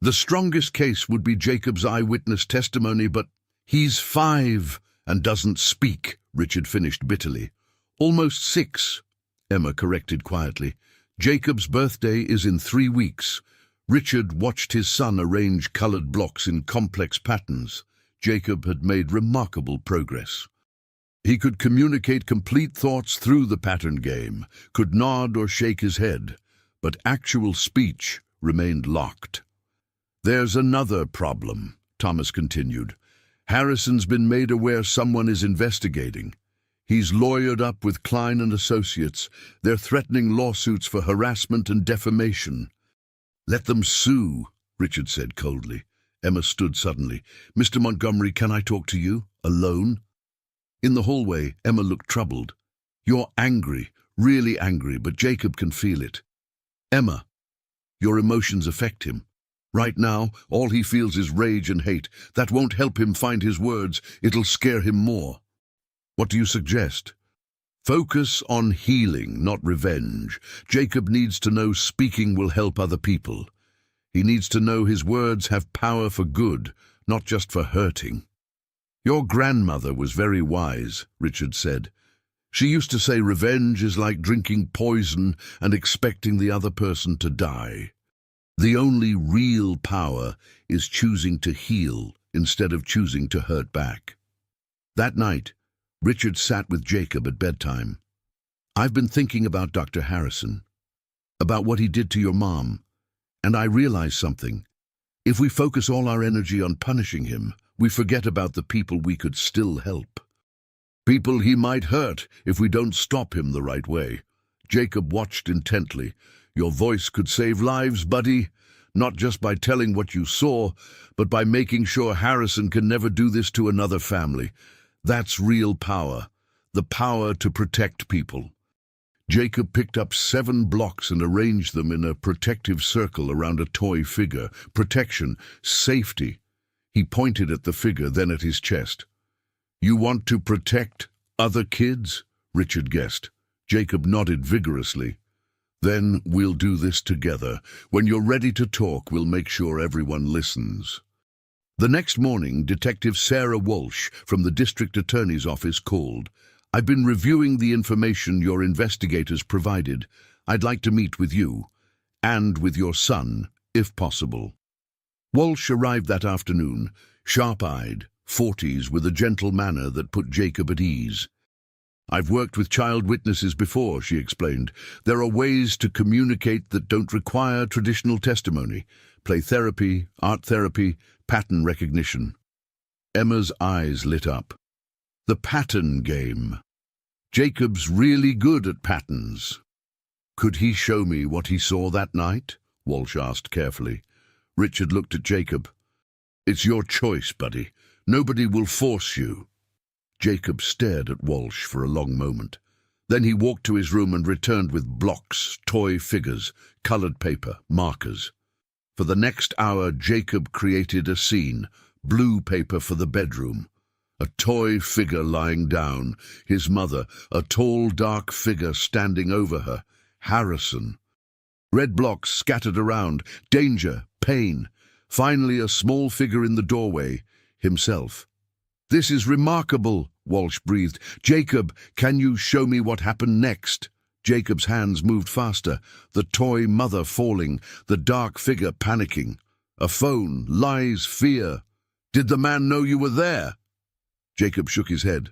"The strongest case would be Jacob's eyewitness testimony, but he's 5 and doesn't speak," Richard finished bitterly. "Almost 6, Emma corrected quietly. "Jacob's birthday is in 3 weeks. Richard watched his son arrange colored blocks in complex patterns. Jacob had made remarkable progress. He could communicate complete thoughts through the pattern game, could nod or shake his head, but actual speech remained locked. "There's another problem," Thomas continued. "Harrison's been made aware someone is investigating. He's lawyered up with Klein and Associates. They're threatening lawsuits for harassment and defamation." "Let them sue," Richard said coldly. Emma stood suddenly. "Mr. Montgomery, can I talk to you? Alone?" In the hallway, Emma looked troubled. "You're angry, really angry, but Jacob can feel it." "Emma, your emotions affect him. Right now, all he feels is rage and hate. That won't help him find his words. It'll scare him more." "What do you suggest?" "Focus on healing, not revenge. Jacob needs to know speaking will help other people. He needs to know his words have power for good, not just for hurting." "Your grandmother was very wise," Richard said. "She used to say revenge is like drinking poison and expecting the other person to die. The only real power is choosing to heal instead of choosing to hurt back." That night, Richard sat with Jacob at bedtime. "I've been thinking about Dr. Harrison, about what he did to your mom, and I realized something. If we focus all our energy on punishing him, we forget about the people we could still help. People he might hurt if we don't stop him the right way." Jacob watched intently. "Your voice could save lives, buddy, not just by telling what you saw, but by making sure Harrison can never do this to another family. That's real power, the power to protect people." Jacob picked up 7 blocks and arranged them in a protective circle around a toy figure. Protection, safety. He pointed at the figure, then at his chest. "You want to protect other kids?" Richard guessed. Jacob nodded vigorously. "Then we'll do this together. When you're ready to talk, we'll make sure everyone listens." The next morning, Detective Sarah Walsh from the District Attorney's Office called. "I've been reviewing the information your investigators provided. I'd like to meet with you, and with your son, if possible." Walsh arrived that afternoon, sharp-eyed, 40s, with a gentle manner that put Jacob at ease. "I've worked with child witnesses before," she explained. "There are ways to communicate that don't require traditional testimony. Play therapy, art therapy, pattern recognition." Emma's eyes lit up. "The pattern game. Jacob's really good at patterns." "Could he show me what he saw that night?" Walsh asked carefully. Richard looked at Jacob. "It's your choice, buddy. Nobody will force you." Jacob stared at Walsh for a long moment. Then he walked to his room and returned with blocks, toy figures, colored paper, markers. For the next hour, Jacob created a scene, blue paper for the bedroom. A toy figure lying down, his mother, a tall, dark figure standing over her, Harrison. Red blocks scattered around, danger, pain. Finally, a small figure in the doorway, himself. "This is remarkable," Walsh breathed. "Jacob, can you show me what happened next?" Jacob's hands moved faster, the toy mother falling, the dark figure panicking. A phone, lies, fear. Did the man know you were there? Jacob shook his head,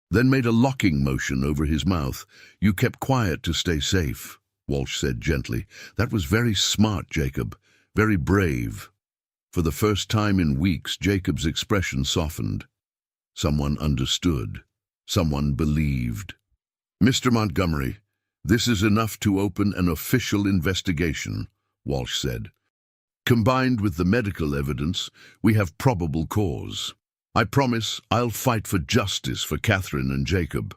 then made a locking motion over his mouth. You kept quiet to stay safe, Walsh said gently. That was very smart, Jacob. Very brave. For the first time in weeks, Jacob's expression softened. Someone understood. Someone believed. Mr. Montgomery, this is enough to open an official investigation, Walsh said. Combined with the medical evidence, we have probable cause. I promise I'll fight for justice for Catherine and Jacob.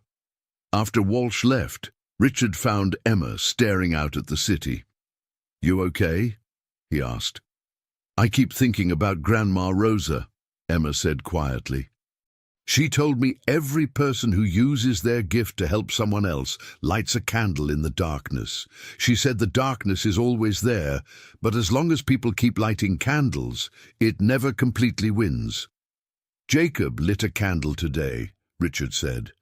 After Walsh left, Richard found Emma staring out at the city. You okay? He asked. I keep thinking about Grandma Rosa, Emma said quietly. She told me every person who uses their gift to help someone else lights a candle in the darkness. She said the darkness is always there, but as long as people keep lighting candles, it never completely wins. Jacob lit a candle today, Richard said.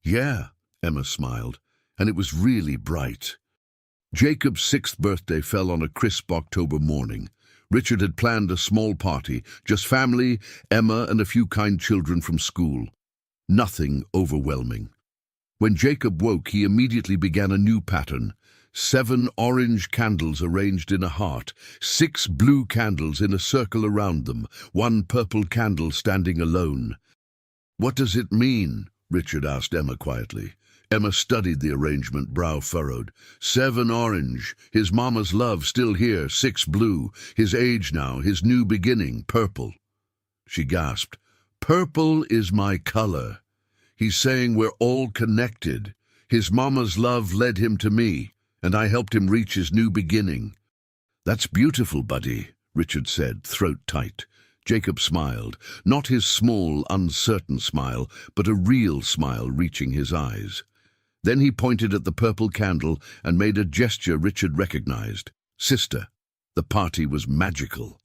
Yeah, Emma smiled, and it was really bright. Jacob's 6th birthday fell on a crisp October morning. Richard had planned a small party, just family, Emma, and a few kind children from school. Nothing overwhelming. When Jacob woke, he immediately began a new pattern. 7 orange candles arranged in a heart, 6 blue candles in a circle around them, 1 purple candle standing alone. What does it mean? Richard asked Emma quietly. Emma studied the arrangement, brow furrowed. 7 orange, his mama's love still here, 6 blue, his age now, his new beginning, purple. She gasped. Purple is my color. He's saying we're all connected. His mama's love led him to me, and I helped him reach his new beginning. That's beautiful, buddy, Richard said, throat tight. Jacob smiled, not his small, uncertain smile, but a real smile reaching his eyes. Then he pointed at the purple candle and made a gesture Richard recognized. Sister. The party was magical.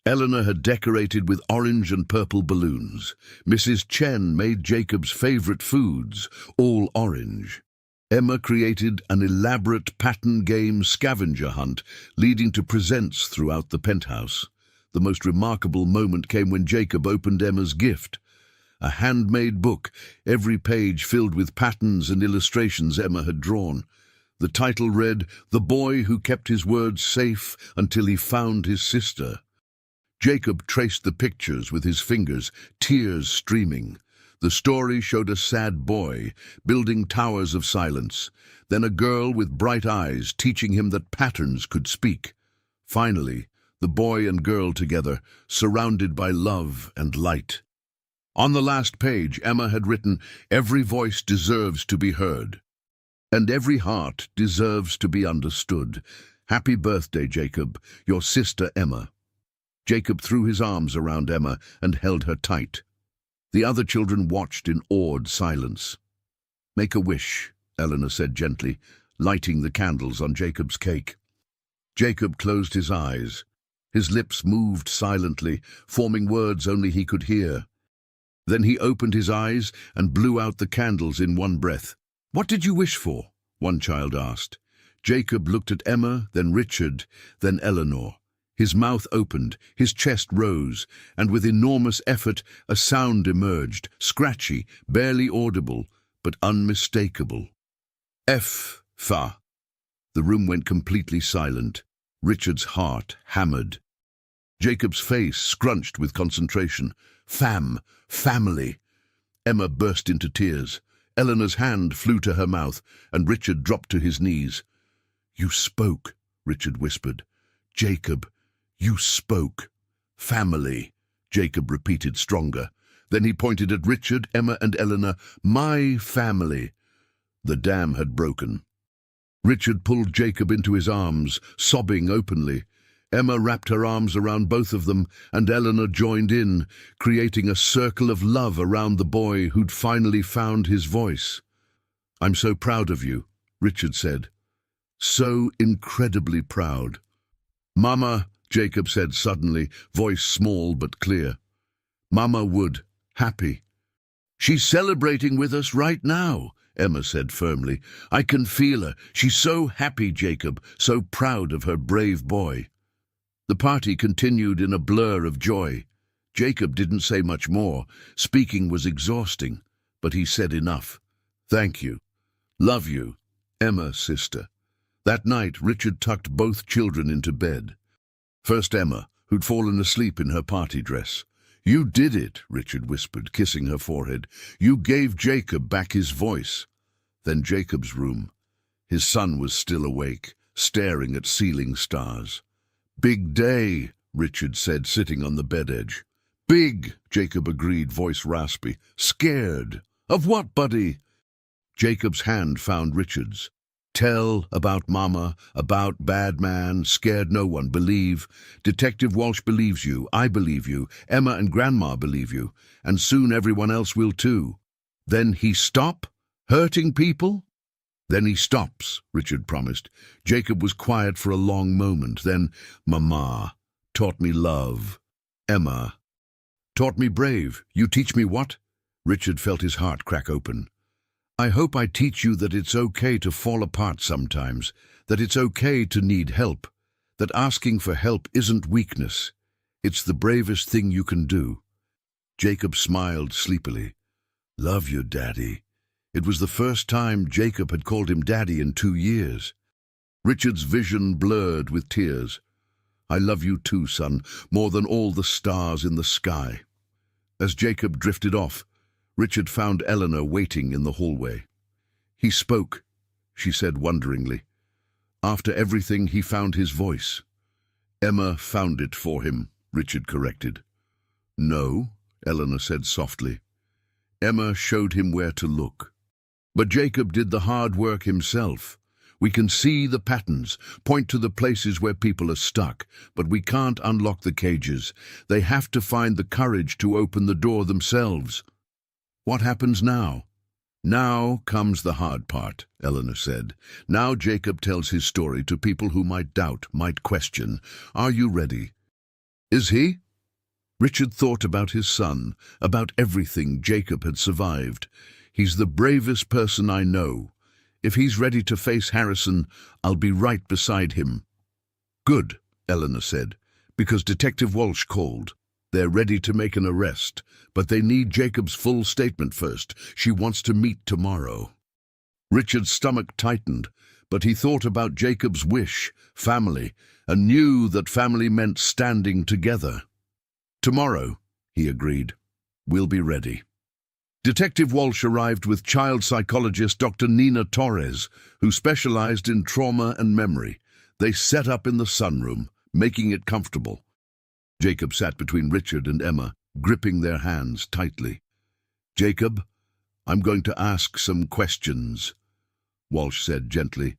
Eleanor had decorated with orange and purple balloons. Mrs. Chen made Jacob's favorite foods, all orange. Emma created an elaborate pattern game scavenger hunt, leading to presents throughout the penthouse. The most remarkable moment came when Jacob opened Emma's gift. A handmade book, every page filled with patterns and illustrations Emma had drawn. The title read, The Boy Who Kept His Words Safe Until He Found His Sister. Jacob traced the pictures with his fingers, tears streaming. The story showed a sad boy, building towers of silence, then a girl with bright eyes teaching him that patterns could speak. Finally, the boy and girl together, surrounded by love and light. On the last page, Emma had written, Every voice deserves to be heard, and every heart deserves to be understood. Happy birthday, Jacob, your sister Emma. Jacob threw his arms around Emma and held her tight. The other children watched in awed silence. Make a wish, Eleanor said gently, lighting the candles on Jacob's cake. Jacob closed his eyes. His lips moved silently, forming words only he could hear. Then he opened his eyes and blew out the candles in one breath. What did you wish for? One child asked. Jacob looked at Emma, then Richard, then Eleanor. His mouth opened, his chest rose, and with enormous effort a sound emerged, scratchy, barely audible, but unmistakable. F-fa. The room went completely silent. Richard's heart hammered. Jacob's face scrunched with concentration. Family. Emma burst into tears. Eleanor's hand flew to her mouth, and Richard dropped to his knees. You spoke, Richard whispered. Jacob, you spoke. Family, Jacob repeated stronger. Then he pointed at Richard, Emma, and Eleanor. My family. The dam had broken. Richard pulled Jacob into his arms, sobbing openly. Emma wrapped her arms around both of them, and Eleanor joined in, creating a circle of love around the boy who'd finally found his voice. I'm so proud of you, Richard said. So incredibly proud. Mama, Jacob said suddenly, voice small but clear. Mama would, happy. She's celebrating with us right now, Emma said firmly. I can feel her. She's so happy, Jacob, so proud of her brave boy. The party continued in a blur of joy. Jacob didn't say much more. Speaking was exhausting, but he said enough. Thank you. Love you, Emma, sister. That night, Richard tucked both children into bed. First Emma, who'd fallen asleep in her party dress. You did it, Richard whispered, kissing her forehead. You gave Jacob back his voice. Then Jacob's room. His son was still awake, staring at ceiling stars. Big day, Richard said, sitting on the bed edge. Big, Jacob agreed, voice raspy. Scared. Of what, buddy? Jacob's hand found Richard's. Tell about Mama, about bad man, scared no one, believe. Detective Walsh believes you, I believe you, Emma and Grandma believe you, and soon everyone else will too. Then he stop hurting people? Then he stops, Richard promised. Jacob was quiet for a long moment. Then, Mama taught me love. Emma taught me brave. You teach me what? Richard felt his heart crack open. I hope I teach you that it's okay to fall apart sometimes, that it's okay to need help, that asking for help isn't weakness. It's the bravest thing you can do. Jacob smiled sleepily. Love you, Daddy. It was the first time Jacob had called him Daddy in 2 years. Richard's vision blurred with tears. I love you too, son, more than all the stars in the sky. As Jacob drifted off, Richard found Eleanor waiting in the hallway. He spoke, she said wonderingly. After everything, he found his voice. Emma found it for him, Richard corrected. No, Eleanor said softly. Emma showed him where to look. But Jacob did the hard work himself. We can see the patterns, point to the places where people are stuck, but we can't unlock the cages. They have to find the courage to open the door themselves. What happens now? Now comes the hard part, Eleanor said. Now Jacob tells his story to people who might doubt, might question. Are you ready? Is he? Richard thought about his son, about everything Jacob had survived. He's the bravest person I know. If he's ready to face Harrison, I'll be right beside him. Good, Eleanor said, because Detective Walsh called. They're ready to make an arrest, but they need Jacob's full statement first. She wants to meet tomorrow. Richard's stomach tightened, but he thought about Jacob's wish, family, and knew that family meant standing together. Tomorrow, he agreed. We'll be ready. Detective Walsh arrived with child psychologist Dr. Nina Torres, who specialized in trauma and memory. They set up in the sunroom, making it comfortable. Jacob sat between Richard and Emma, gripping their hands tightly. Jacob, I'm going to ask some questions, Walsh said gently.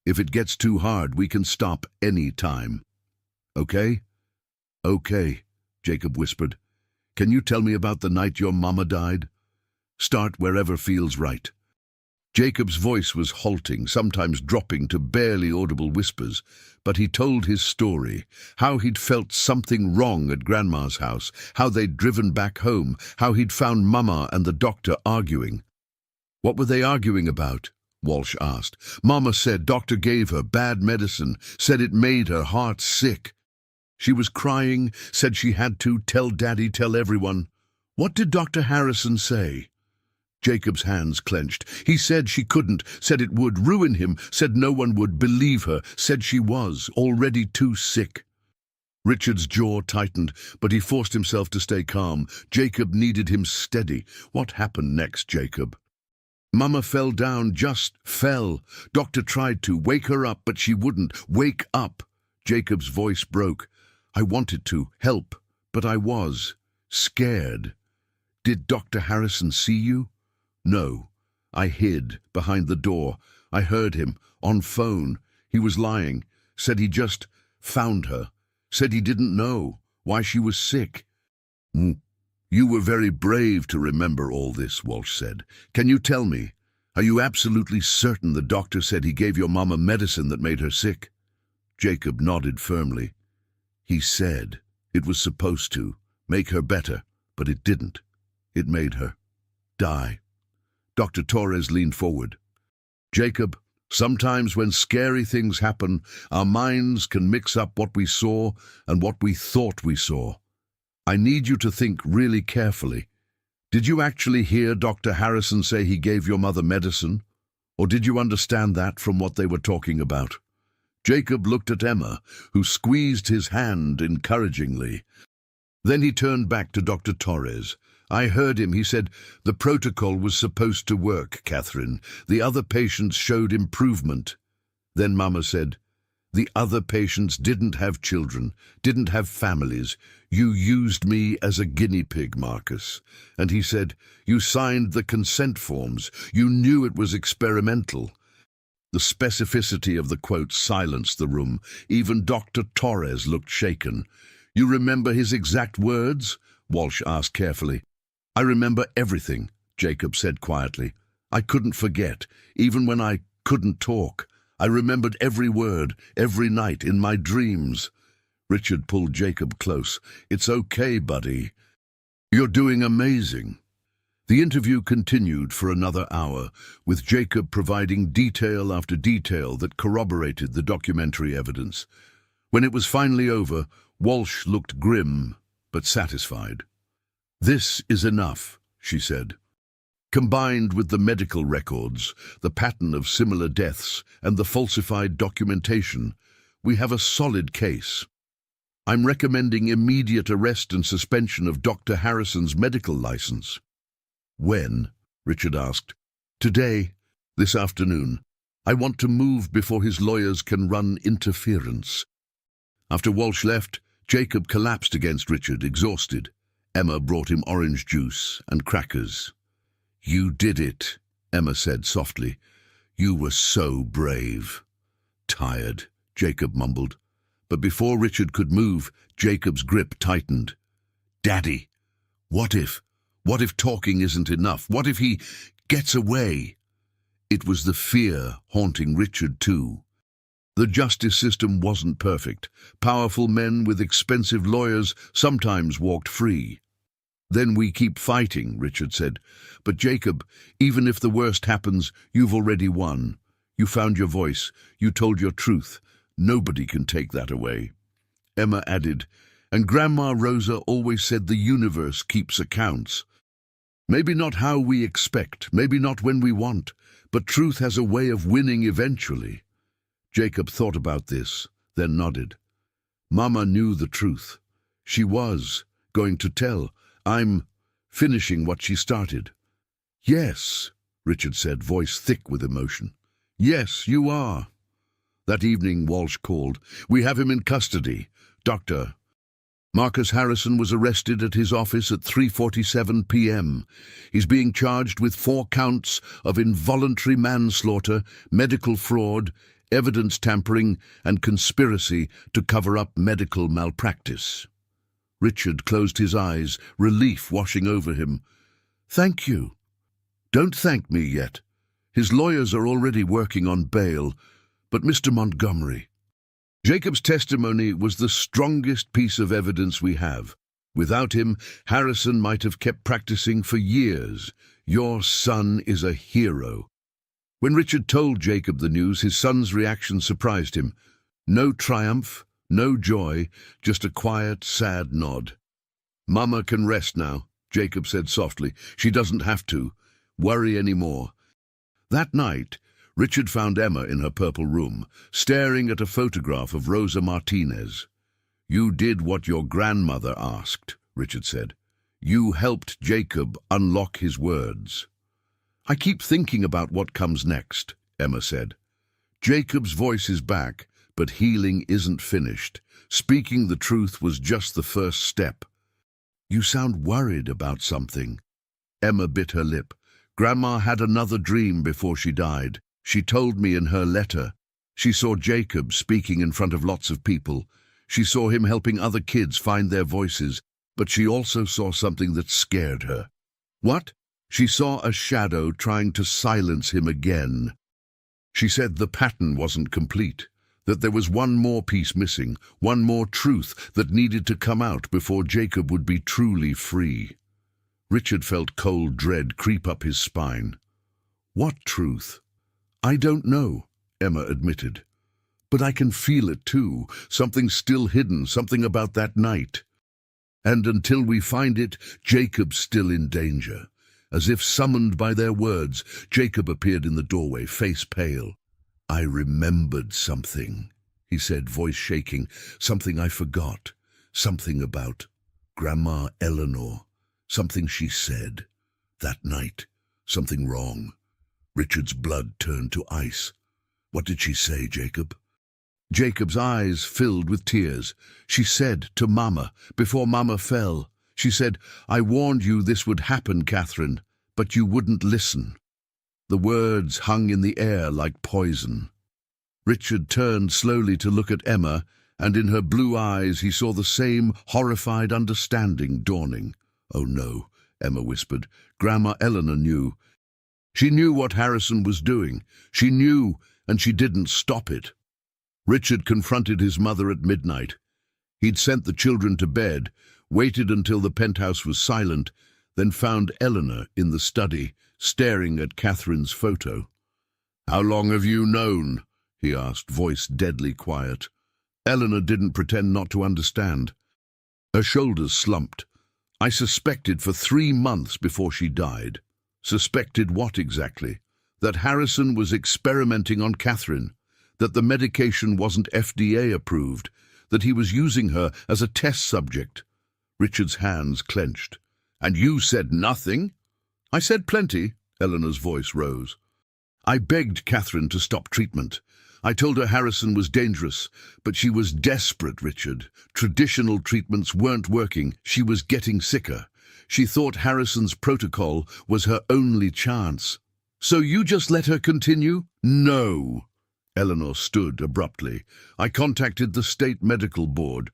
If it gets too hard, we can stop any time. Okay? Okay, Jacob whispered. Can you tell me about the night your mama died? Start wherever feels right. Jacob's voice was halting, sometimes dropping to barely audible whispers, but he told his story, how he'd felt something wrong at Grandma's house, how they'd driven back home, how he'd found Mama and the doctor arguing. What were they arguing about? Walsh asked. Mama said doctor gave her bad medicine, said it made her heart sick. She was crying, said she had to tell Daddy, tell everyone. What did Dr. Harrison say? Jacob's hands clenched. He said she couldn't, said it would ruin him, said no one would believe her, said she was already too sick. Richard's jaw tightened, but he forced himself to stay calm. Jacob needed him steady. What happened next, Jacob? Mama fell down, just fell. Doctor tried to wake her up, but she wouldn't. Wake up. Jacob's voice broke. I wanted to help, but I was scared. Did Dr. Harrison see you? No. I hid behind the door. I heard him on phone. He was lying. Said he just found her. Said he didn't know why she was sick. You were very brave to remember all this, Walsh said. Can you tell me? Are you absolutely certain the doctor said he gave your mama medicine that made her sick? Jacob nodded firmly. He said it was supposed to make her better, but it didn't. It made her die. Dr. Torres leaned forward. Jacob, sometimes when scary things happen, our minds can mix up what we saw and what we thought we saw. I need you to think really carefully. Did you actually hear Dr. Harrison say he gave your mother medicine? Or did you understand that from what they were talking about? Jacob looked at Emma, who squeezed his hand encouragingly. Then he turned back to Dr. Torres. I heard him. He said, the protocol was supposed to work, Catherine. The other patients showed improvement. Then Mama said, the other patients didn't have children, didn't have families. You used me as a guinea pig, Marcus. And he said, you signed the consent forms. You knew it was experimental. The specificity of the quote silenced the room. Even Dr. Torres looked shaken. You remember his exact words? Walsh asked carefully. I remember everything, Jacob said quietly. I couldn't forget, even when I couldn't talk. I remembered every word, every night, in my dreams. Richard pulled Jacob close. It's okay, buddy. You're doing amazing. The interview continued for another hour, with Jacob providing detail after detail that corroborated the documentary evidence. When it was finally over, Walsh looked grim but satisfied. This is enough, she said. Combined with the medical records, the pattern of similar deaths, and the falsified documentation, we have a solid case. I'm recommending immediate arrest and suspension of Dr. Harrison's medical license. When? Richard asked. Today, this afternoon. I want to move before his lawyers can run interference. After Walsh left, Jacob collapsed against Richard, exhausted. Emma brought him orange juice and crackers. You did it, Emma said softly. You were so brave. Tired, Jacob mumbled. But before Richard could move, Jacob's grip tightened. Daddy, what if talking isn't enough? What if he gets away? It was the fear haunting Richard too. The justice system wasn't perfect. Powerful men with expensive lawyers sometimes walked free. Then we keep fighting, Richard said. But Jacob, even if the worst happens, you've already won. You found your voice. You told your truth. Nobody can take that away. Emma added, and Grandma Rosa always said the universe keeps accounts. Maybe not how we expect, maybe not when we want, but truth has a way of winning eventually. Jacob thought about this, then nodded. Mama knew the truth. She was going to tell. I'm finishing what she started. Yes, Richard said, voice thick with emotion. Yes, you are. That evening, Walsh called. We have him in custody. Doctor. Marcus Harrison was arrested at his office at 3:47 p.m. He's being charged with 4 counts of involuntary manslaughter, medical fraud, evidence tampering, and conspiracy to cover up medical malpractice. Richard closed his eyes, relief washing over him. Thank you. Don't thank me yet. His lawyers are already working on bail, but Mr. Montgomery. Jacob's testimony was the strongest piece of evidence we have. Without him, Harrison might have kept practicing for years. Your son is a hero. When Richard told Jacob the news, his son's reaction surprised him. No triumph, no joy, just a quiet, sad nod. Mama can rest now, Jacob said softly. She doesn't have to worry anymore. That night, Richard found Emma in her purple room, staring at a photograph of Rosa Martinez. You did what your grandmother asked, Richard said. You helped Jacob unlock his words. I keep thinking about what comes next, Emma said. Jacob's voice is back, but healing isn't finished. Speaking the truth was just the first step. You sound worried about something. Emma bit her lip. Grandma had another dream before she died. She told me in her letter. She saw Jacob speaking in front of lots of people. She saw him helping other kids find their voices, but she also saw something that scared her. What? She saw a shadow trying to silence him again. She said the pattern wasn't complete, that there was one more piece missing, one more truth that needed to come out before Jacob would be truly free. Richard felt cold dread creep up his spine. What truth? I don't know, Emma admitted. But I can feel it too, something still hidden, something about that night. And until we find it, Jacob's still in danger. As if summoned by their words, Jacob appeared in the doorway, face pale. I remembered something, he said, voice shaking, something I forgot, something about Grandma Eleanor, something she said that night, something wrong. Richard's blood turned to ice. What did she say, Jacob? Jacob's eyes filled with tears. She said to Mama, before Mama fell, she said, I warned you this would happen, Catherine, but you wouldn't listen. The words hung in the air like poison. Richard turned slowly to look at Emma, and in her blue eyes he saw the same horrified understanding dawning. Oh no, Emma whispered. Grandma Eleanor knew. She knew what Harrison was doing. She knew, and she didn't stop it. Richard confronted his mother at midnight. He'd sent the children to bed, waited until the penthouse was silent, then found Eleanor in the study, staring at Catherine's photo. How long have you known? He asked, voice deadly quiet. Eleanor didn't pretend not to understand. Her shoulders slumped. I suspected for 3 months before she died. Suspected what exactly? That Harrison was experimenting on Catherine, that the medication wasn't FDA approved, that he was using her as a test subject. Richard's hands clenched. And you said nothing? I said plenty, Eleanor's voice rose. I begged Catherine to stop treatment. I told her Harrison was dangerous, but she was desperate, Richard. Traditional treatments weren't working. She was getting sicker. She thought Harrison's protocol was her only chance. So you just let her continue? No. Eleanor stood abruptly. I contacted the state medical board.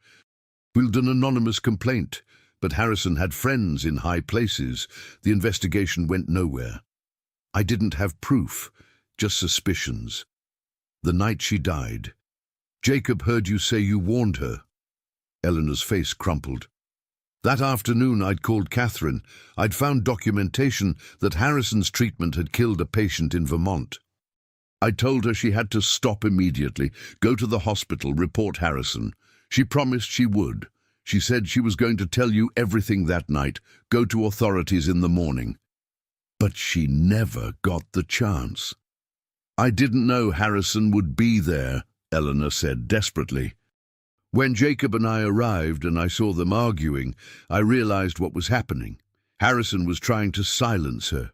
Filed an anonymous complaint, but Harrison had friends in high places. The investigation went nowhere. I didn't have proof, just suspicions. The night she died, Jacob heard you say you warned her. Eleanor's face crumpled. That afternoon I'd called Catherine. I'd found documentation that Harrison's treatment had killed a patient in Vermont. I told her she had to stop immediately, go to the hospital, report Harrison. She promised she would. She said she was going to tell you everything that night, go to authorities in the morning. But she never got the chance. I didn't know Harrison would be there, Eleanor said desperately. When Jacob and I arrived and I saw them arguing, I realized what was happening. Harrison was trying to silence her.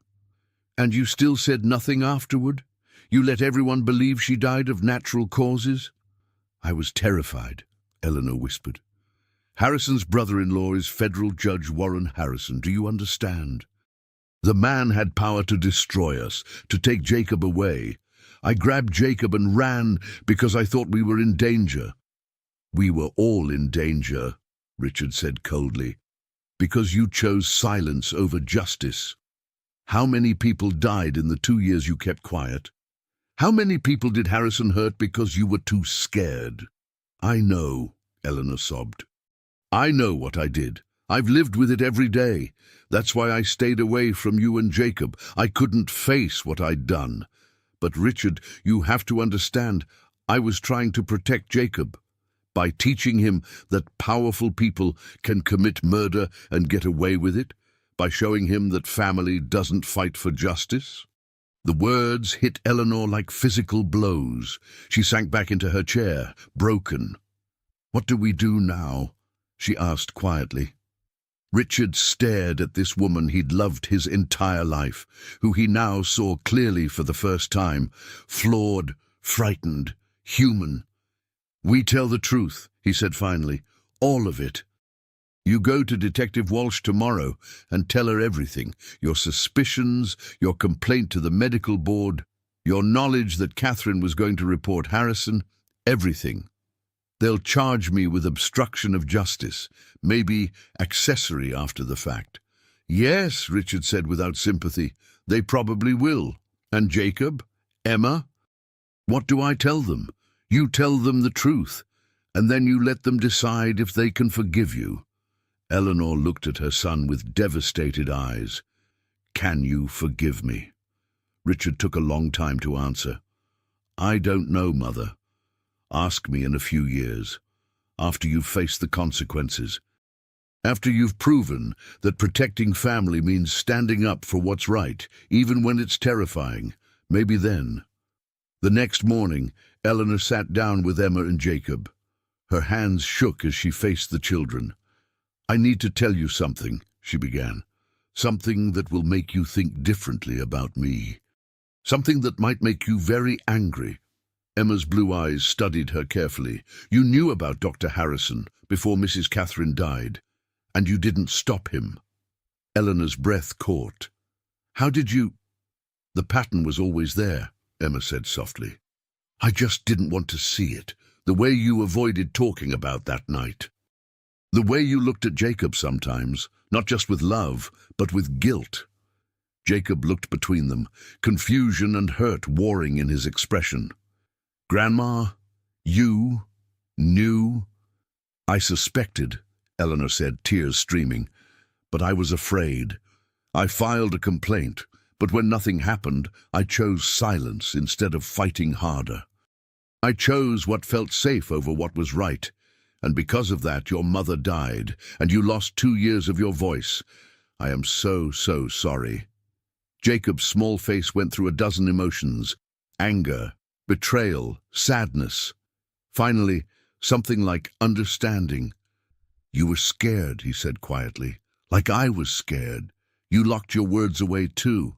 And you still said nothing afterward? You let everyone believe she died of natural causes? I was terrified, Eleanor whispered. Harrison's brother-in-law is Federal Judge Warren Harrison, do you understand? The man had power to destroy us, to take Jacob away. I grabbed Jacob and ran because I thought we were in danger. We were all in danger, Richard said coldly, because you chose silence over justice. How many people died in the 2 years you kept quiet? How many people did Harrison hurt because you were too scared? I know, Eleanor sobbed. I know what I did. I've lived with it every day. That's why I stayed away from you and Jacob. I couldn't face what I'd done. But Richard, you have to understand, I was trying to protect Jacob. By teaching him that powerful people can commit murder and get away with it, by showing him that family doesn't fight for justice. The words hit Eleanor like physical blows. She sank back into her chair, broken. What do we do now? She asked quietly. Richard stared at this woman he'd loved his entire life, who he now saw clearly for the first time, flawed, frightened, human. We tell the truth, he said finally, all of it. You go to Detective Walsh tomorrow and tell her everything, your suspicions, your complaint to the medical board, your knowledge that Catherine was going to report Harrison, everything. They'll charge me with obstruction of justice, maybe accessory after the fact. Yes, Richard said without sympathy, they probably will. And Jacob? Emma? What do I tell them? You tell them the truth, and then you let them decide if they can forgive you. Eleanor looked at her son with devastated eyes. Can you forgive me? Richard took a long time to answer. I don't know, Mother. Ask me in a few years, after you've faced the consequences. After you've proven that protecting family means standing up for what's right, even when it's terrifying, maybe then. The next morning, Eleanor sat down with Emma and Jacob. Her hands shook as she faced the children. I need to tell you something, she began. Something that will make you think differently about me. Something that might make you very angry. Emma's blue eyes studied her carefully. You knew about Dr. Harrison before Mrs. Catherine died, and you didn't stop him. Eleanor's breath caught. How did you— The pattern was always there, Emma said softly. I just didn't want to see it, the way you avoided talking about that night. The way you looked at Jacob sometimes, not just with love, but with guilt. Jacob looked between them, confusion and hurt warring in his expression. Grandma, you knew? I suspected, Eleanor said, tears streaming, but I was afraid. I filed a complaint, but when nothing happened, I chose silence instead of fighting harder. I chose what felt safe over what was right, and because of that your mother died, and you lost 2 years of your voice. I am so sorry. Jacob's small face went through a dozen emotions: anger, betrayal, sadness. Finally, something like understanding. You were scared, he said quietly, like I was scared. You locked your words away too.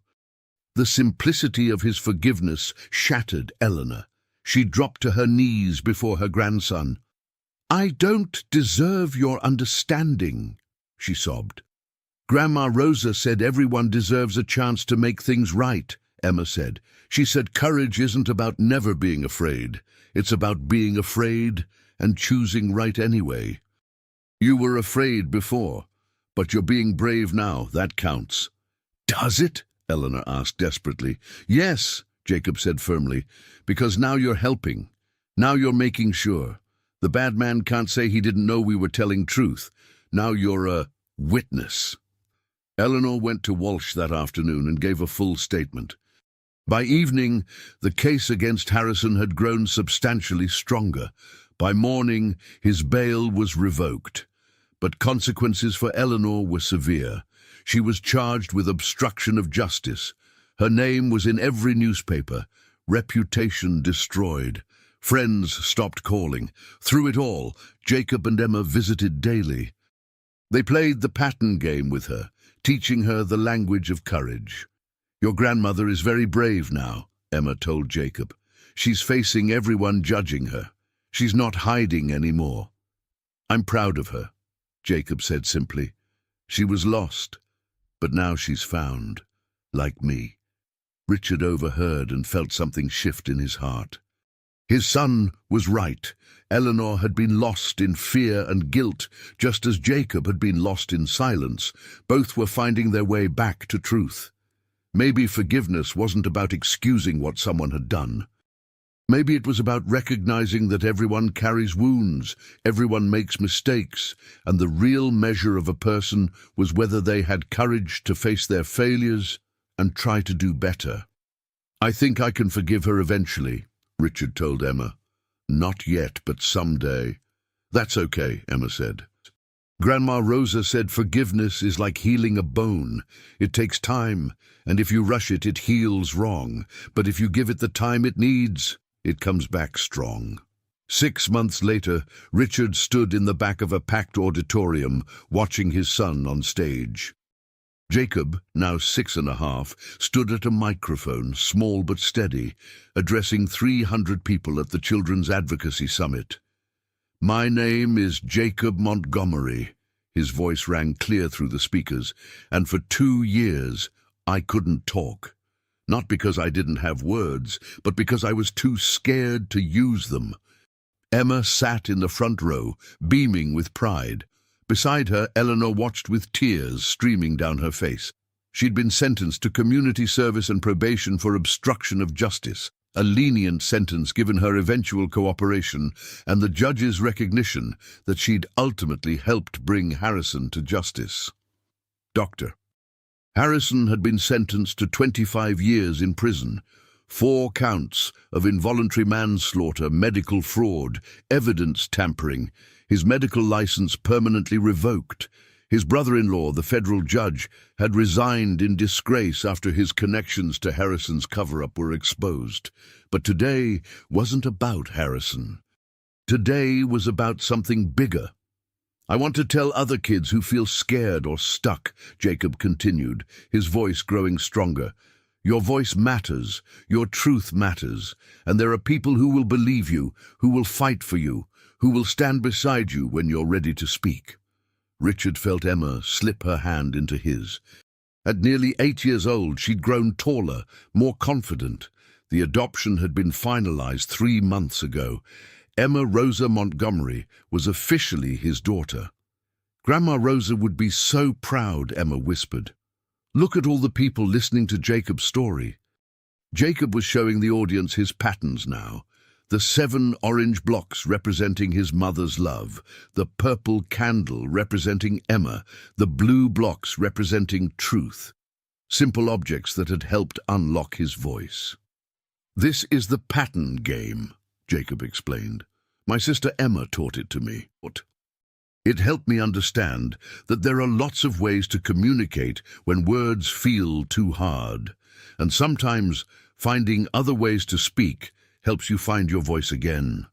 The simplicity of his forgiveness shattered Eleanor. She dropped to her knees before her grandson. I don't deserve your understanding, she sobbed. Grandma Rosa said everyone deserves a chance to make things right, Emma said. She said courage isn't about never being afraid. It's about being afraid and choosing right anyway. You were afraid before, but you're being brave now. That counts. Does it? Eleanor asked desperately. Yes, Jacob said firmly, because now you're helping. Now you're making sure. The bad man can't say he didn't know we were telling truth. Now you're a witness. Eleanor went to Walsh that afternoon and gave a full statement. By evening, the case against Harrison had grown substantially stronger. By morning, his bail was revoked. But consequences for Eleanor were severe. She was charged with obstruction of justice. Her name was in every newspaper. Reputation destroyed. Friends stopped calling. Through it all, Jacob and Emma visited daily. They played the pattern game with her, teaching her the language of courage. Your grandmother is very brave now, Emma told Jacob. She's facing everyone judging her. She's not hiding anymore. I'm proud of her, Jacob said simply. She was lost, but now she's found, like me. Richard overheard and felt something shift in his heart. His son was right. Eleanor had been lost in fear and guilt, just as Jacob had been lost in silence. Both were finding their way back to truth. Maybe forgiveness wasn't about excusing what someone had done. Maybe it was about recognizing that everyone carries wounds, everyone makes mistakes, and the real measure of a person was whether they had courage to face their failures and try to do better. I think I can forgive her eventually, Richard told Emma. Not yet, but someday. That's okay, Emma said. Grandma Rosa said forgiveness is like healing a bone. It takes time, and if you rush it, it heals wrong. But if you give it the time it needs, it comes back strong. 6 months later, Richard stood in the back of a packed auditorium, watching his son on stage. Jacob, now 6½, stood at a microphone, small but steady, addressing 300 people at the Children's Advocacy Summit. My name is Jacob Montgomery. His voice rang clear through the speakers, and for 2 years I couldn't talk. Not because I didn't have words, but because I was too scared to use them. Emma sat in the front row, beaming with pride. Beside her, Eleanor watched with tears streaming down her face. She'd been sentenced to community service and probation for obstruction of justice, a lenient sentence given her eventual cooperation and the judge's recognition that she'd ultimately helped bring Harrison to justice. Doctor. Harrison had been sentenced to 25 years in prison, 4 counts of involuntary manslaughter, medical fraud, evidence tampering, his medical license permanently revoked. His brother-in-law, the federal judge, had resigned in disgrace after his connections to Harrison's cover-up were exposed. But today wasn't about Harrison. Today was about something bigger. "I want to tell other kids who feel scared or stuck," Jacob continued, his voice growing stronger. "Your voice matters, your truth matters, and there are people who will believe you, who will fight for you, who will stand beside you when you're ready to speak." Richard felt Emma slip her hand into his. At nearly 8 years old, she'd grown taller, more confident. The adoption had been finalized 3 months ago. Emma Rosa Montgomery was officially his daughter. "Grandma Rosa would be so proud," Emma whispered. "Look at all the people listening to Jacob's story." Jacob was showing the audience his patterns now. The 7 orange blocks representing his mother's love, the purple candle representing Emma, the blue blocks representing truth. Simple objects that had helped unlock his voice. "This is the pattern game," Jacob explained. "My sister Emma taught it to me. It helped me understand that there are lots of ways to communicate when words feel too hard, and sometimes finding other ways to speak helps you find your voice again."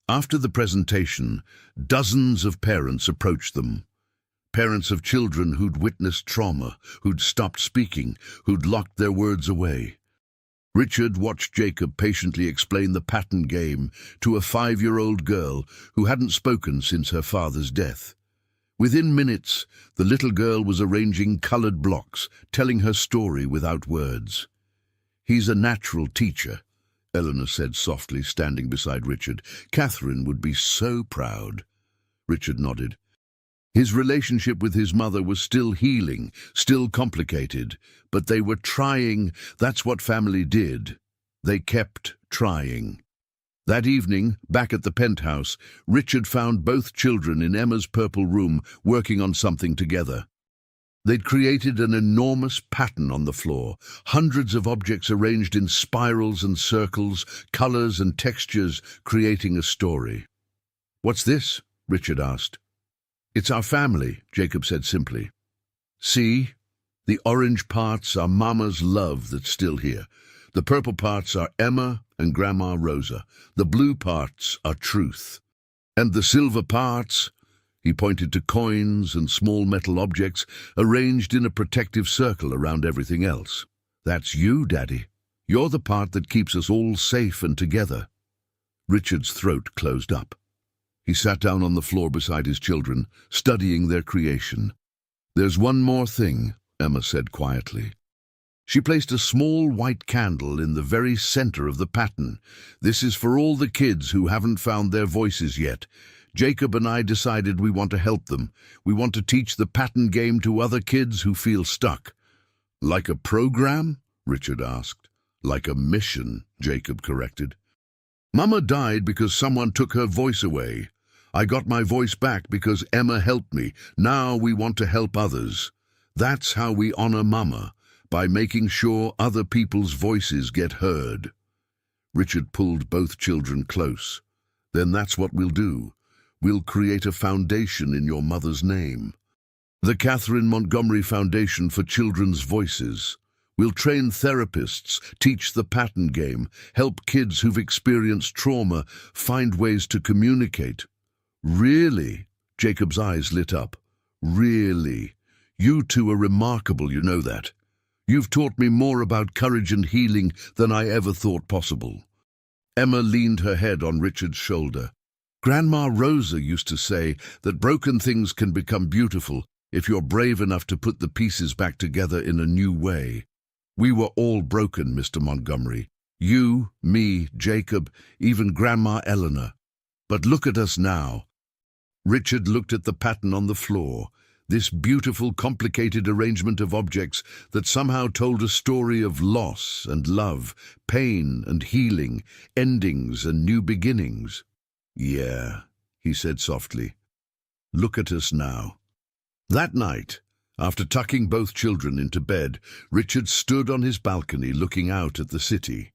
After the presentation, dozens of parents approached them. Parents of children who'd witnessed trauma, who'd stopped speaking, who'd locked their words away. Richard watched Jacob patiently explain the pattern game to a 5-year-old girl who hadn't spoken since her father's death. Within minutes, the little girl was arranging colored blocks, telling her story without words. "He's a natural teacher," Eleanor said softly, standing beside Richard. "Catherine would be so proud." Richard nodded. His relationship with his mother was still healing, still complicated, but they were trying. That's what family did. They kept trying. That evening, back at the penthouse, Richard found both children in Emma's purple room working on something together. They'd created an enormous pattern on the floor, hundreds of objects arranged in spirals and circles, colors and textures, creating a story. "What's this?" Richard asked. "It's our family," Jacob said simply. "See? The orange parts are Mama's love that's still here. The purple parts are Emma and Grandma Rosa. The blue parts are truth. And the silver parts," he pointed to coins and small metal objects arranged in a protective circle around everything else. "That's you, Daddy. You're the part that keeps us all safe and together." Richard's throat closed up. He sat down on the floor beside his children, studying their creation. "There's one more thing," Emma said quietly. She placed a small white candle in the very center of the pattern. "This is for all the kids who haven't found their voices yet. Jacob and I decided we want to help them. We want to teach the pattern game to other kids who feel stuck." "Like a program?" Richard asked. "Like a mission," Jacob corrected. "Mama died because someone took her voice away. I got my voice back because Emma helped me. Now we want to help others. That's how we honor Mama, by making sure other people's voices get heard." Richard pulled both children close. "Then that's what we'll do. We'll create a foundation in your mother's name. The Catherine Montgomery Foundation for Children's Voices. We'll train therapists, teach the pattern game, help kids who've experienced trauma find ways to communicate." "Really?" Jacob's eyes lit up. "Really? You two are remarkable, you know that. You've taught me more about courage and healing than I ever thought possible." Emma leaned her head on Richard's shoulder. "Grandma Rosa used to say that broken things can become beautiful if you're brave enough to put the pieces back together in a new way. We were all broken, Mr. Montgomery. You, me, Jacob, even Grandma Eleanor. But look at us now." Richard looked at the pattern on the floor, this beautiful, complicated arrangement of objects that somehow told a story of loss and love, pain and healing, endings and new beginnings. "Yeah," he said softly. "Look at us now." That night, After tucking both children into bed, Richard stood on his balcony looking out at the city.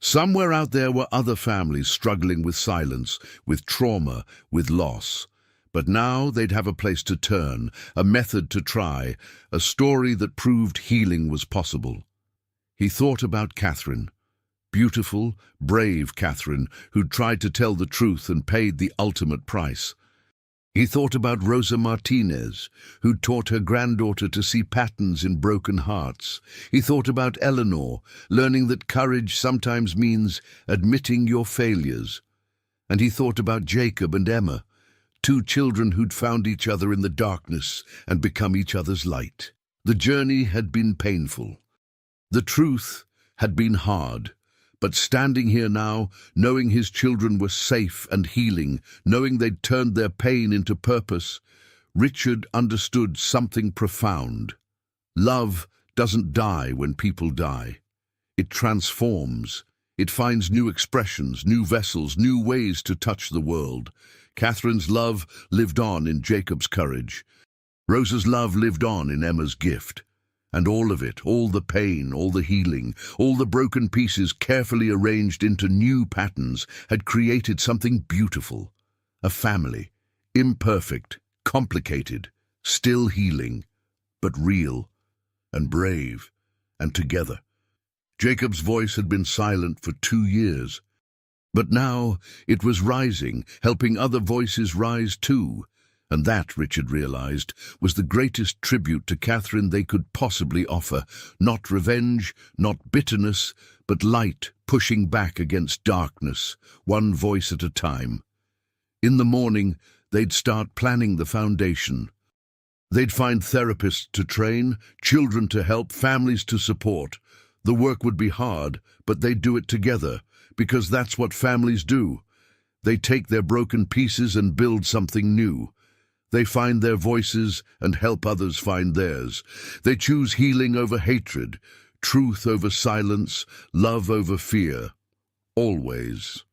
Somewhere out there were other families struggling with silence, with trauma, with loss. But now they'd have a place to turn, a method to try, a story that proved healing was possible. He thought about Catherine. Beautiful, brave Catherine, who'd tried to tell the truth and paid the ultimate price. He thought about Rosa Martinez, who'd taught her granddaughter to see patterns in broken hearts. He thought about Eleanor, learning that courage sometimes means admitting your failures. And he thought about Jacob and Emma, two children who'd found each other in the darkness and become each other's light. The journey had been painful. The truth had been hard. But standing here now, knowing his children were safe and healing, knowing they'd turned their pain into purpose, Richard understood something profound. Love doesn't die when people die. It transforms. It finds new expressions, new vessels, new ways to touch the world. Catherine's love lived on in Jacob's courage. Rosa's love lived on in Emma's gift. And all of it, all the pain, all the healing, all the broken pieces carefully arranged into new patterns, had created something beautiful. A family, imperfect, complicated, still healing, but real and brave and together. Jacob's voice had been silent for 2 years, but now it was rising, helping other voices rise too. And that, Richard realized, was the greatest tribute to Catherine they could possibly offer. Not revenge, not bitterness, but light pushing back against darkness, one voice at a time. In the morning, they'd start planning the foundation. They'd find therapists to train, children to help, families to support. The work would be hard, but they'd do it together, because that's what families do. They take their broken pieces and build something new. They find their voices and help others find theirs. They choose healing over hatred, truth over silence, love over fear. Always.